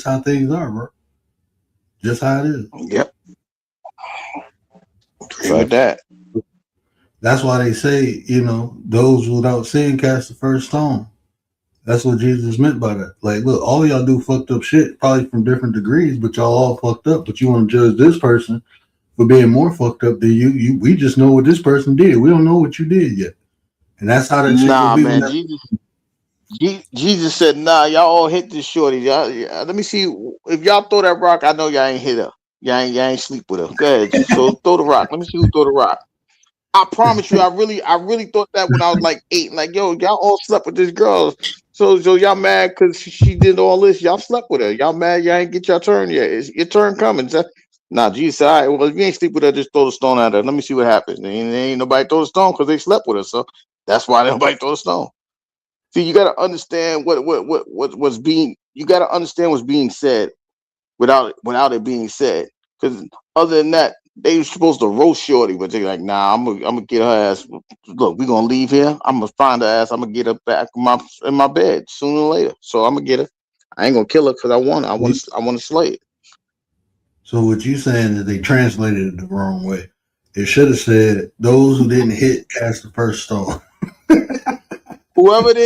how things are, bro. Just how it is. Yep. Like that. That's why they say, those without sin cast the first stone. That's what Jesus meant by that. Like, look, all y'all do fucked up shit, probably from different degrees, but y'all all fucked up. But you want to judge this person for being more fucked up than you. We just know what this person did. We don't know what you did yet. And that's how that shit will be. Man, Jesus said, nah, y'all all hit this shorty. Let me see. If y'all throw that rock, I know y'all ain't hit her. Y'all ain't sleep with her. Go ahead. So throw the rock. Let me see who throw the rock. I promise you, I really thought that when I was like 8. Like, yo, y'all all slept with this girl. So y'all mad because she did all this. Y'all slept with her. Y'all mad y'all ain't get your turn yet. It's your turn coming. Nah, Jesus said, all right, well, if you ain't sleep with her, just throw the stone at her. Let me see what happens. Ain't nobody throw the stone because they slept with her. So that's why nobody throw the stone. See, you got to understand what's being. You got to understand what's being said without it being said. Because other than that, they were supposed to roast shorty, but they're like, nah, I'm gonna get her ass. Look, we're gonna leave here. I'm gonna find her ass. I'm gonna get her back in my bed sooner or later. So I'm gonna get her. I ain't gonna kill it because I want to slay it. So what you saying is they translated it the wrong way. It should have said those who didn't hit cast the first stone. Whoever it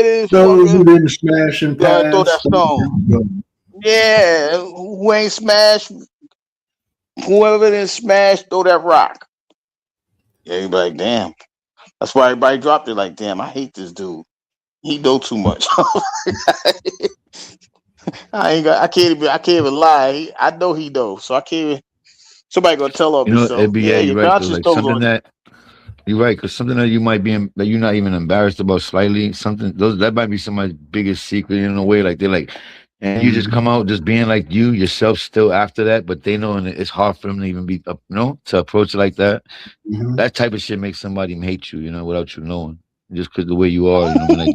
is, Those who didn't smash and pass. throw that stone. Yeah, who ain't smashed? Whoever didn't smash, throw that rock. Yeah, you be like, damn. That's why everybody dropped it. Like, damn, I hate this dude. He know too much. I can't even lie. I know he knows, so I can't even. Somebody gonna tell on me. So yeah, you're right. Like something that you're right, because something that you might be that you're not even embarrassed about slightly. Something that might be somebody's biggest secret in a way. Like they're like, and you just come out just being like you yourself still after that, but they know, and it's hard for them to even be up, to approach it like that. Mm-hmm. That type of shit makes somebody hate you, without you knowing, just because the way you are, like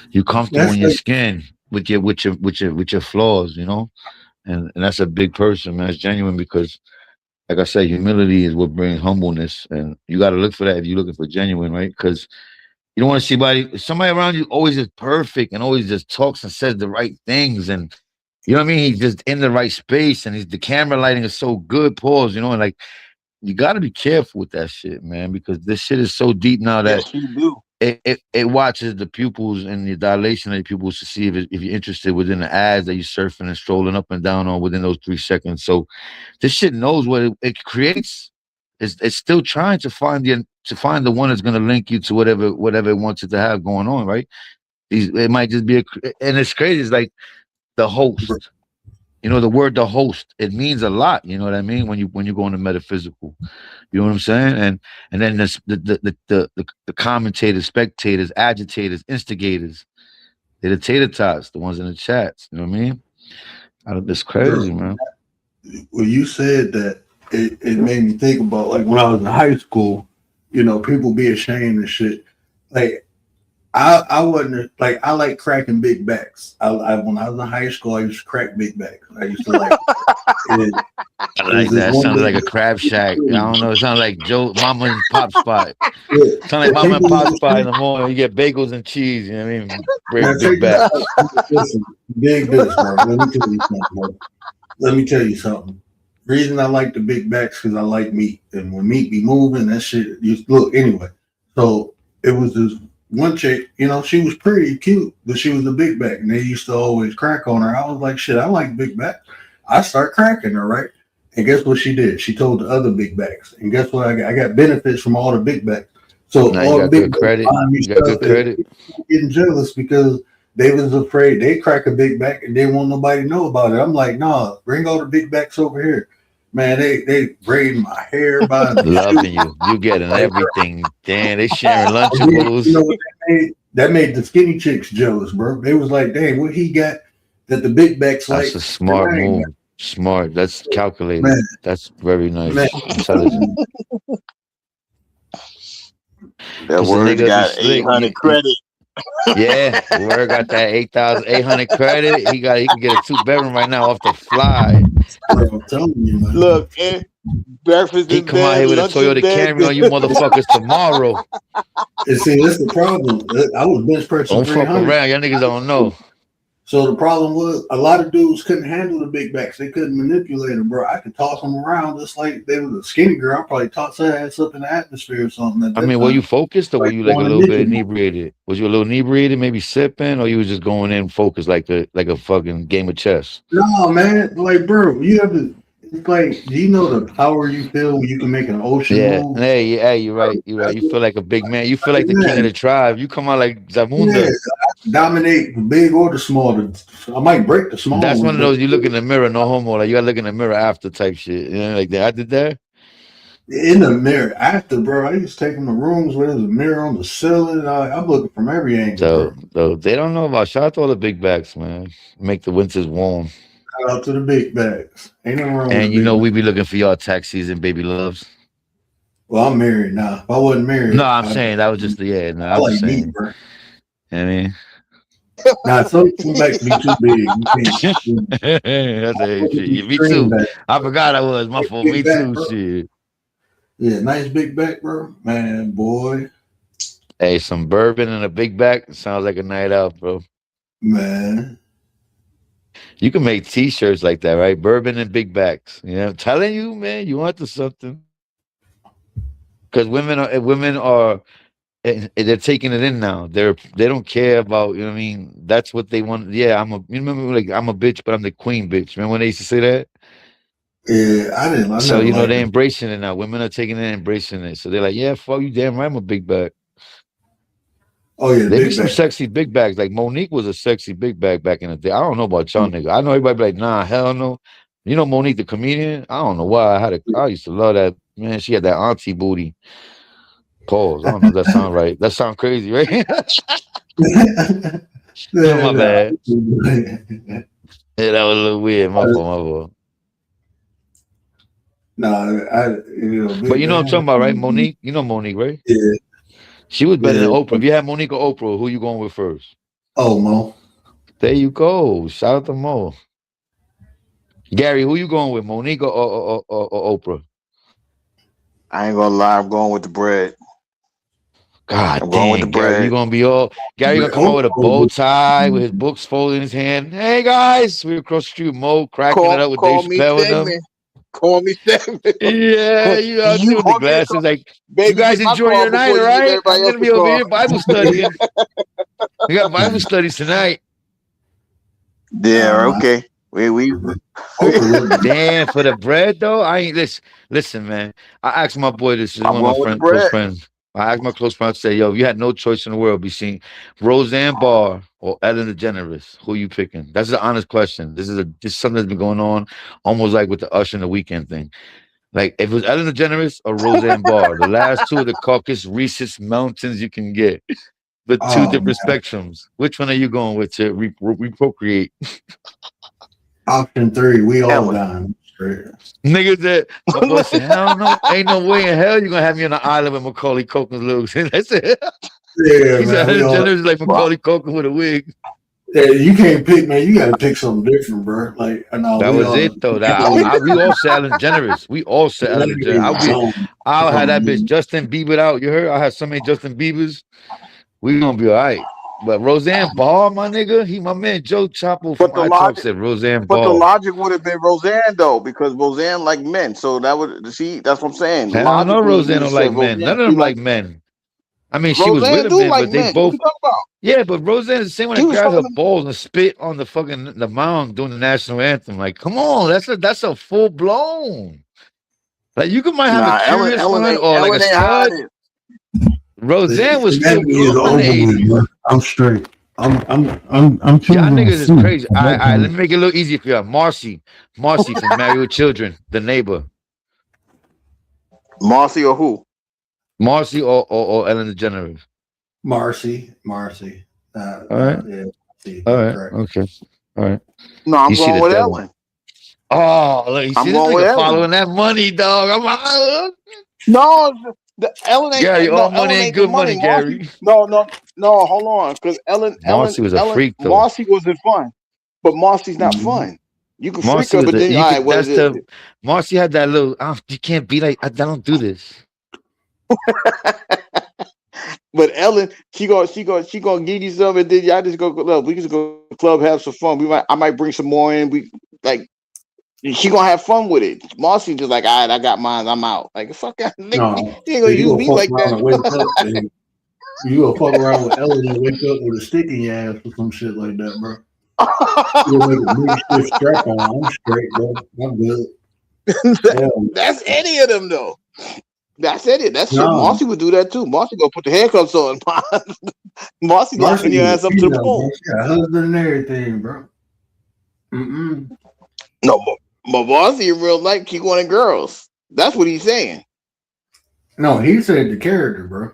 you comfortable in your skin with your flaws, and that's a big person, man. It's genuine because, like I said, humility is what brings humbleness, and you got to look for that if you're looking for genuine, right? Because you don't want to see somebody around you always is perfect and always just talks and says the right things, and you know what I mean. He's just in the right space, and the camera lighting is so good. Pause, and like you got to be careful with that shit, man, because this shit is so deep now that yes, you do. It watches the pupils and the dilation of the pupils to see if you're interested within the ads that you're surfing and strolling up and down on within those 3 seconds. So this shit knows what it creates. It's still trying to find the one that's going to link you to whatever it wants it to have going on, right? It might just be and it's crazy. It's like the host. The word "the host," it means a lot. You know what I mean? When you go into metaphysical, you know what I'm saying? And then the commentators, spectators, agitators, instigators, they're the tater tots, the ones in the chats. You know what I mean? It's crazy, man. Well, you said that it made me think about like when I was in high school. People be ashamed and shit. Like I wasn't like I like cracking big backs. When I was in high school, I used to crack big backs. I used to like. I like that. Sounds like a crab shack. I don't know. It sounds like Mama and Pop Spot. Yeah. Sounds like Mama and Pop Spot in the morning. You get bagels and cheese. You know what I mean? Break big backs. Listen, big business, bro. Let me tell you something. Reason I like the big backs because I like meat, and when meat be moving, that shit. Look anyway. So it was this one chick, she was pretty cute, but she was a big back, and they used to always crack on her. I was like, shit, I like big backs. I start cracking her, right? And guess what she did? She told the other big backs. And guess what? I got benefits from all the big backs. So now all you the big got credit. You got good credit. Getting jealous because they was afraid they crack a big back and they didn't want nobody to know about it. I'm like, nah, bring all the big backs over here. Man, they braiding my hair by loving you. You getting everything. Damn, they sharing Lunchables. You know what that made the skinny chicks jealous, bro. They was like, dang, what he got that the big backs like. That's a smart move. Smart. That's calculated. Man. That's very nice. Intelligent. That word got 800 credit. Yeah, word got that 8,800 credit. He can get a 2-bedroom right now off the fly. I'm telling you, man. Look, breakfast. He come out here with a Toyota Camry on you motherfuckers tomorrow. And see, that's the problem. I was bench pressing. Don't fuck around, y'all niggas don't know. So the problem was a lot of dudes couldn't handle the big backs. They couldn't manipulate them, bro. I could toss them around just like they was a skinny girl. I probably toss her ass up in the atmosphere or something. I mean, were you focused or were you like a little bit inebriated? Was you a little inebriated, maybe sipping, or you was just going in focused like a fucking game of chess? No, man. Like, bro, you have to. It's like, do you know the power you feel when you can make an ocean move? Hey, you're right. You're right. You feel like a big man. You feel like the king of the tribe. You come out like Zamunda. Yeah, dominate the big or the small. I might break the small. That's one of those you look in the mirror, no homo. Like you gotta look in the mirror after type shit. Like that. I did that. In the mirror after, bro. I used to take them to rooms where there's a mirror on the ceiling. I'm looking from every angle. So they don't know about. Shout out to all the big backs, man. Make the winters warm. Shout out to the big bags. Ain't nothing wrong. And we be looking for y'all tax season, baby loves. Well, I'm married now. If I wasn't married, no, I'm saying that was just I was saying. Me, bro. I mean, nah, some backs be too big. Me too. I forgot I was. My fault. Me too. Bro. Shit. Yeah, nice big back, bro. Man, boy. Hey, some bourbon and a big back sounds like a night out, bro. Man. You can make T-shirts like that, right? Bourbon and big backs. You know, I'm telling you, man, you want to something. Because women are they're taking it in now. They don't care about, you know what I mean. That's what they want. Yeah, you remember like I'm a bitch, but I'm the queen bitch. Remember when they used to say that? Yeah, I So never liked they're it. embracing it now. Women are taking it and embracing it. So they're like, yeah, fuck you, damn right, I'm a big back. Oh yeah, There be big some bag. sexy big bags. Like Monique was a sexy big bag back in the day. I don't know about y'all nigga. I know everybody be like, nah, hell no. You know Monique the comedian? I don't know why I used to love that. Man, she had that auntie booty. Pause. I don't know if that sound right. That sound crazy, right? My bad. Yeah, that was a little weird. My fault. But you know what I'm talking about, right? Monique? You know Monique, right? Yeah. She was better than Oprah. If you had Monique or Oprah, who you going with first? Oh, Mo. There you go. Shout out to Mo. Gary, who you going with, Monique or Oprah? I ain't gonna lie, I'm going with the bread. God I'm going with damn, the Gary, bread. you gonna be all Gary gonna come out with a bow tie with his books folded in his hand. Hey guys, we're across the street, Mo cracking it up with Dave Chappelle and them. Call me segment. Yeah, you out there with the glasses, like baby, you guys get my enjoy call your night, before all you get right? everybody I'm gonna else's be over call. here Bible studying. We got Bible studies tonight. Yeah, okay. We Damn, for the bread though, I ain't listen, man. I asked my boy, this is I'm one of going with my the close bread. friends. I asked my close friend, I said, yo, you had no choice in the world between Roseanne Barr or Ellen DeGeneres. Who you picking? That's an honest question. This is something that's been going on almost like with the Usher and the Weekend thing. Like if it was Ellen DeGeneres or Roseanne Barr, the last two of the Caucasus Rhesus Mountains you can get, but two different spectrums. Which one are you going with to reprocreate? Option 3, we all Ellen. dying. Niggas that my boy said, hell no, ain't no way in hell you're gonna have me on an island with Macaulay Culkin's looks. That's it. Yeah, He said, man. Jenner's like Macaulay Culkin with a wig. Yeah, you can't pick, man. You got to pick something different, bro. Like, no, That was it though. We all said Ellen DeGeneres. We all said Ellen DeGeneres. I'll have that bitch Justin Bieber out. You heard? I had so many Justin Biebers. We gonna be all right. But Roseanne Barr, my nigga, my man Joe Chapo from iTalk said Roseanne Barr. But the logic would have been Roseanne though, because Roseanne like men. So that would that's what I'm saying. I don't know Roseanne don't like men. None of them like men. I mean, she was with a man, but they both. Yeah, but Roseanne is the same one that grabbed her balls and spit on the mound during the national anthem. Like, come on, that's a full blown. Like you might have a curious one or like a stud. Roseanne was full blown. I'm straight. I'm y'all niggas is crazy. All right, let me make it a little easier for y'all. Marcy from Married with Children, the neighbor. Marcy or who? Marcy or Ellen DeGeneres? Marcy. All right. Yeah. All right. Okay. All right. No, I'm going with Ellen. Oh, look, you see this nigga following that money, dog. No, the Ellen ain't. Gary, all money ain't good money, Gary. No, hold on, because Marcy was a freak, though. Marcy wasn't fun, but Marcy's not fun. You can freak her, but then all right, what is it? Marcy had that little. You can't be like I don't do this. But Ellen, she gonna give you some, and then y'all just go. Look, we just go to the club, have some fun. I might bring some more in. We like. She gonna have fun with it. Marcy just like, all right, I got mine. I'm out. Like, fuck out, nigga. You ain't gonna use me like that. You gonna fuck around with Ellen and wake up with a stick in your ass or some shit like that, bro. You'll make a big strap on. I'm straight, bro. I'm good. That's any of them though. That's it. That's shit. Marcy would do that too. Marcy gonna put the handcuffs on. Marcy locking your ass up to the pole. She got a husband and everything, bro. No, but Marcy in real life keep wanting girls. That's what he's saying. No, he said the character, bro.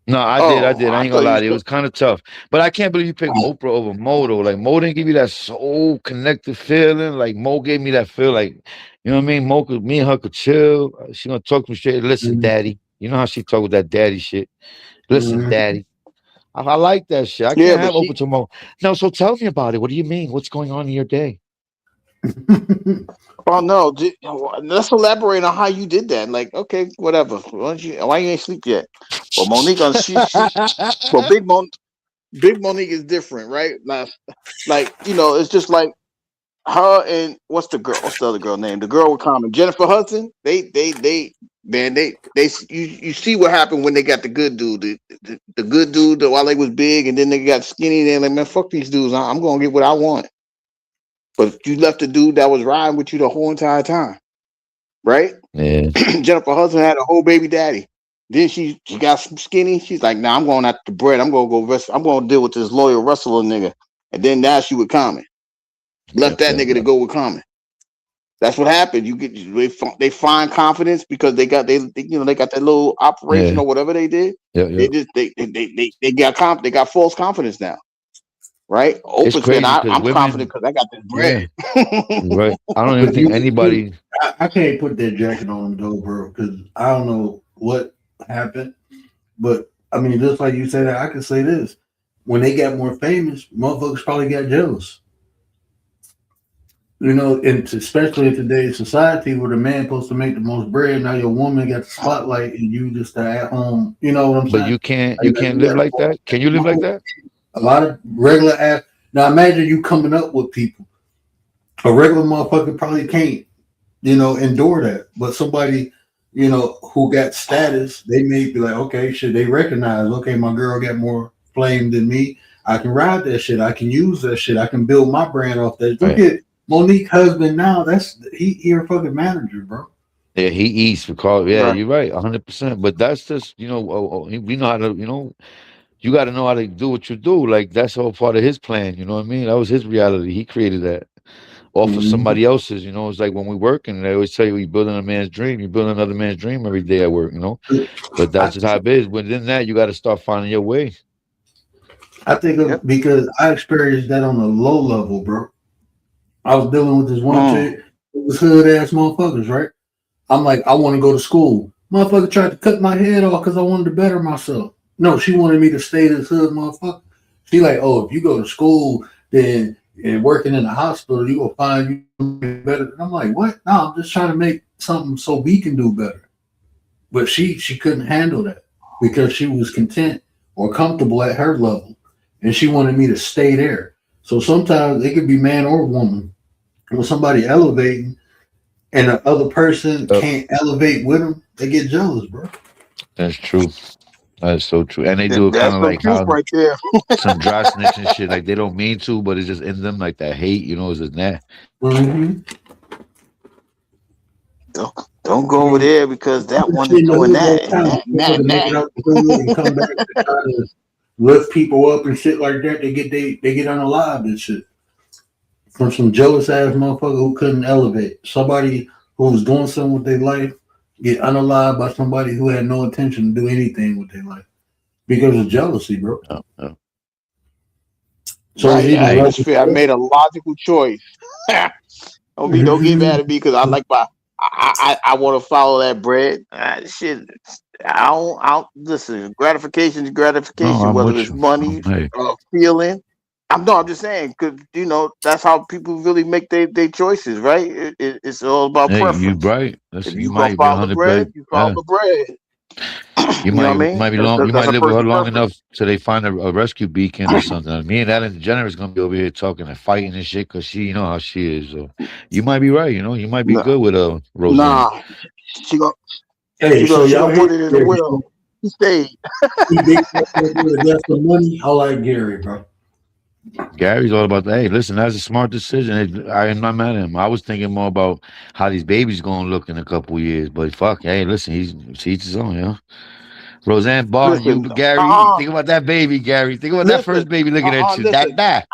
No, I did. I ain't gonna lie to you. It was kind of tough. But I can't believe you picked Oprah over Mo though. Like Mo didn't give you that soul connected feeling. Like Mo gave me that feel like, you know what I mean? Mo could, me and her could chill. She gonna talk to me straight. Listen, daddy. You know how she talk with that daddy shit. Listen, daddy. I like that shit. I can't have Oprah to Mo. No, so tell me about it. What do you mean? What's going on in your day? Oh no! Let's elaborate on how you did that. Like, okay, whatever. Why you ain't sleep yet? Well, Monique on she well, Big Monique is different, right? Like it's just like her and what's the other girl name? The girl with Common, Jennifer Hudson. Man, you see what happened when they got the good dude, the good dude while they was big, and then they got skinny. They're like, man, fuck these dudes. I'm gonna get what I want. But you left the dude that was riding with you the whole entire time, right? Yeah. Jennifer Hudson had a whole baby daddy. Then she got skinny. She's like, nah, I'm going after the bread. I'm gonna go rest. I'm gonna deal with this loyal wrestler nigga. And then now she with Common. Left that nigga to go with Common. That's what happened. They find confidence because they got got that little operation or whatever they did. They got false confidence now, right? Oprah said, "I'm confident because I got this bread." Yeah. Right. I don't even think anybody. I can't put that jacket on them though, bro, because I don't know what happened. But I mean, just like you said, I can say this: when they got more famous, motherfuckers probably got jealous. And especially in today's society where the man supposed to make the most bread, now your woman got the spotlight and you just at home. You know what I'm saying? But you can't live like that. Can you live like that? A lot of regular ass. Now imagine you coming up with people. A regular motherfucker probably can't, endure that. But somebody, who got status, they may be like, okay, should they recognize? Okay, my girl got more flame than me. I can ride that shit. I can use that shit. I can build my brand off that. Look at Monique husband now. He her fucking manager, bro. Yeah, he eats because you're right, 100%. But that's just we know how to you got to know how to do what you do. Like that's all part of his plan. You know what I mean? That was his reality. He created that off of somebody else's. It's like when we work and they always tell you, you're building a man's dream. You build another man's dream every day at work. But that's just how it is. Within that, you got to start finding your way. I think because I experienced that on a low level, bro. I was dealing with this one chick. It was hood ass motherfuckers, right? I'm like, I want to go to school. Motherfucker tried to cut my head off because I wanted to better myself. No, she wanted me to stay this hood motherfucker. She like, oh, if you go to school, then and working in a hospital, you gonna find you better. And I'm like, what? No, I'm just trying to make something so we can do better. But she couldn't handle that because she was content or comfortable at her level, and she wanted me to stay there. So sometimes it could be man or woman. When somebody elevating and the other person can't elevate with them, they get jealous, bro. That's true. That's so true. And they do it kind of like how right there. some dry snitch and shit. Like they don't mean to, but it's just in them, like that hate. It's just that. Mm-hmm. Don't go over there because that one is doing that. And come back and try to lift people up and shit like that. They get unalived and shit from some jealous ass motherfucker who couldn't elevate. Somebody who was doing something with their life get unalived by somebody who had no intention to do anything with their life because of jealousy, bro. Oh. So I made a logical choice. Don't get mad at me because I like I want to follow that bread. Shit, I don't listen. Gratification is gratification, whether it's money or feeling. I'm just saying because that's how people really make their choices, right? It's all about preference. You're right. If you might follow the bread, you follow the bread. You might live long enough till they find a rescue beacon or something. Me and Ellen DeGeneres is gonna be over here talking and fighting and shit because she, how she is. So you might be right. You might be good with Roseanne. Nah, she gonna put it in the will. He stayed. That's the money. I like Gary, bro. Gary's all about that. Hey, listen, that's a smart decision. I am not mad at him. I was thinking more about how these babies gonna look in a couple years. But fuck, hey, listen, he's each his own, Roseanne Barr, Gary, think about that baby, Gary. Think about that first baby looking at you. That.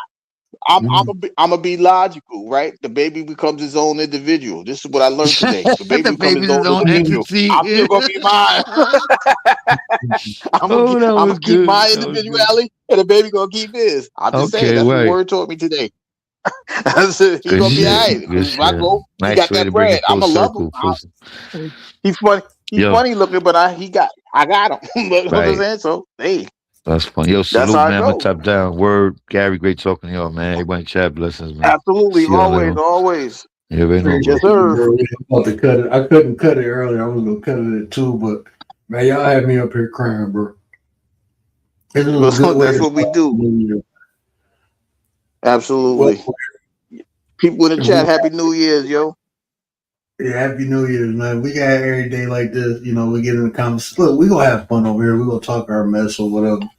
I'm gonna be logical, right? The baby becomes his own individual. This is what I learned today. The baby becomes his own individual. I'm still gonna be mine. I'm gonna keep my individuality, and the baby gonna keep his. I'm just saying that's what Word taught me today. He's gonna be all right. If I go, he got that bread. I'm a love him. He's funny. He's funny looking, but I got him. What I'm saying? So hey. That's funny. Yo, salute, man. I'm top down. Word, Gary, great talking to y'all, man. Everybody chat blessings, man. Absolutely. Always. Yeah, yes, sir. I couldn't cut it earlier. I was going to cut it at 2, but, man, y'all had me up here crying, bro. This is a good way That's to what we start do. the new year. Absolutely. Well, People in the if chat, we Happy New Year's, yo. Yeah, Happy New Year's, man. We got every day like this. You know, we get in the comments. Look, we gonna have fun over here. We gonna talk our mess or whatever.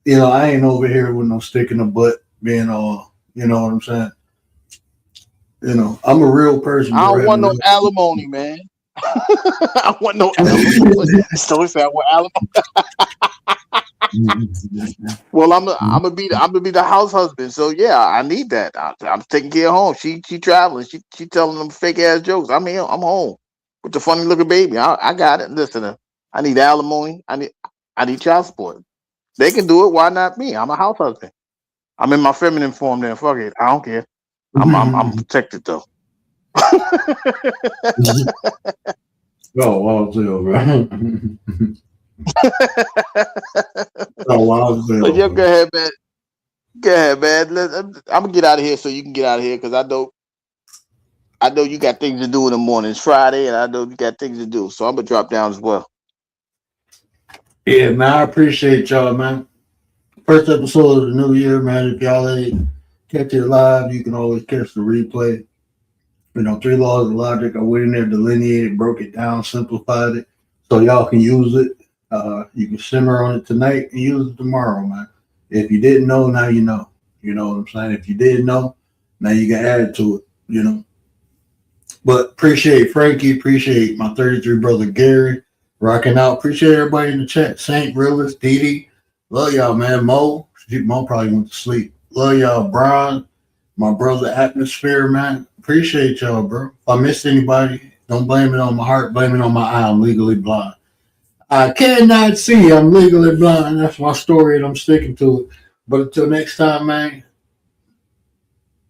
You know, I ain't over here with no stick in the butt being all. You know what I'm saying? You know, I'm a real person, I bro. don't want no alimony, man. I want no alimony. So said I want alimony. Well, I'm gonna be the house husband. So yeah, I need that. I'm taking care of home. She traveling. She telling them fake ass jokes. I'm here. I'm home with the funny looking baby. I got it. Listen, I need alimony. I need child support. They can do it. Why not me? I'm a house husband. I'm in my feminine form. Then fuck it. I don't care. I'm protected though. Oh, wow, too, bro. Oh, wow, So yeah, go ahead, man. Go ahead, man. I'm gonna get out of here so you can get out of here because I know you got things to do in the morning. It's Friday, and I know you got things to do. So I'm gonna drop down as well. Yeah, man, I appreciate y'all, man. First episode of the new year, man. If y'all ain't catch it live, you can always catch the replay. You know, 3 laws of logic. I went in there, delineated, broke it down, simplified it, so y'all can use it. You can simmer on it tonight and use it tomorrow, man. If you didn't know, now you know. You know what I'm saying? If you didn't know, now you can add to it, you know. But appreciate Frankie, appreciate my 33 brother Gary, rocking out. Appreciate everybody in the chat. Saint, Realist, Didi. Love y'all, man. Mo probably went to sleep. Love y'all, Brian. My brother Atmosphere, man. Appreciate y'all, bro. If I missed anybody, don't blame it on my heart, blame it on my eye. I'm legally blind. I cannot see. I'm legally blind. That's my story, and I'm sticking to it. But until next time, man,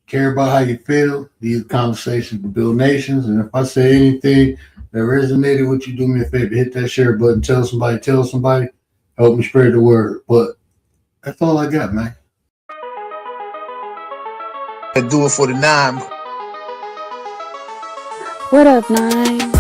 care about how you feel. These conversations to build nations. And if I say anything that resonated with you, do me a favor, hit that share button. Tell somebody. Help me spread the word. But that's all I got, man. And do it for the 9. What up, 9?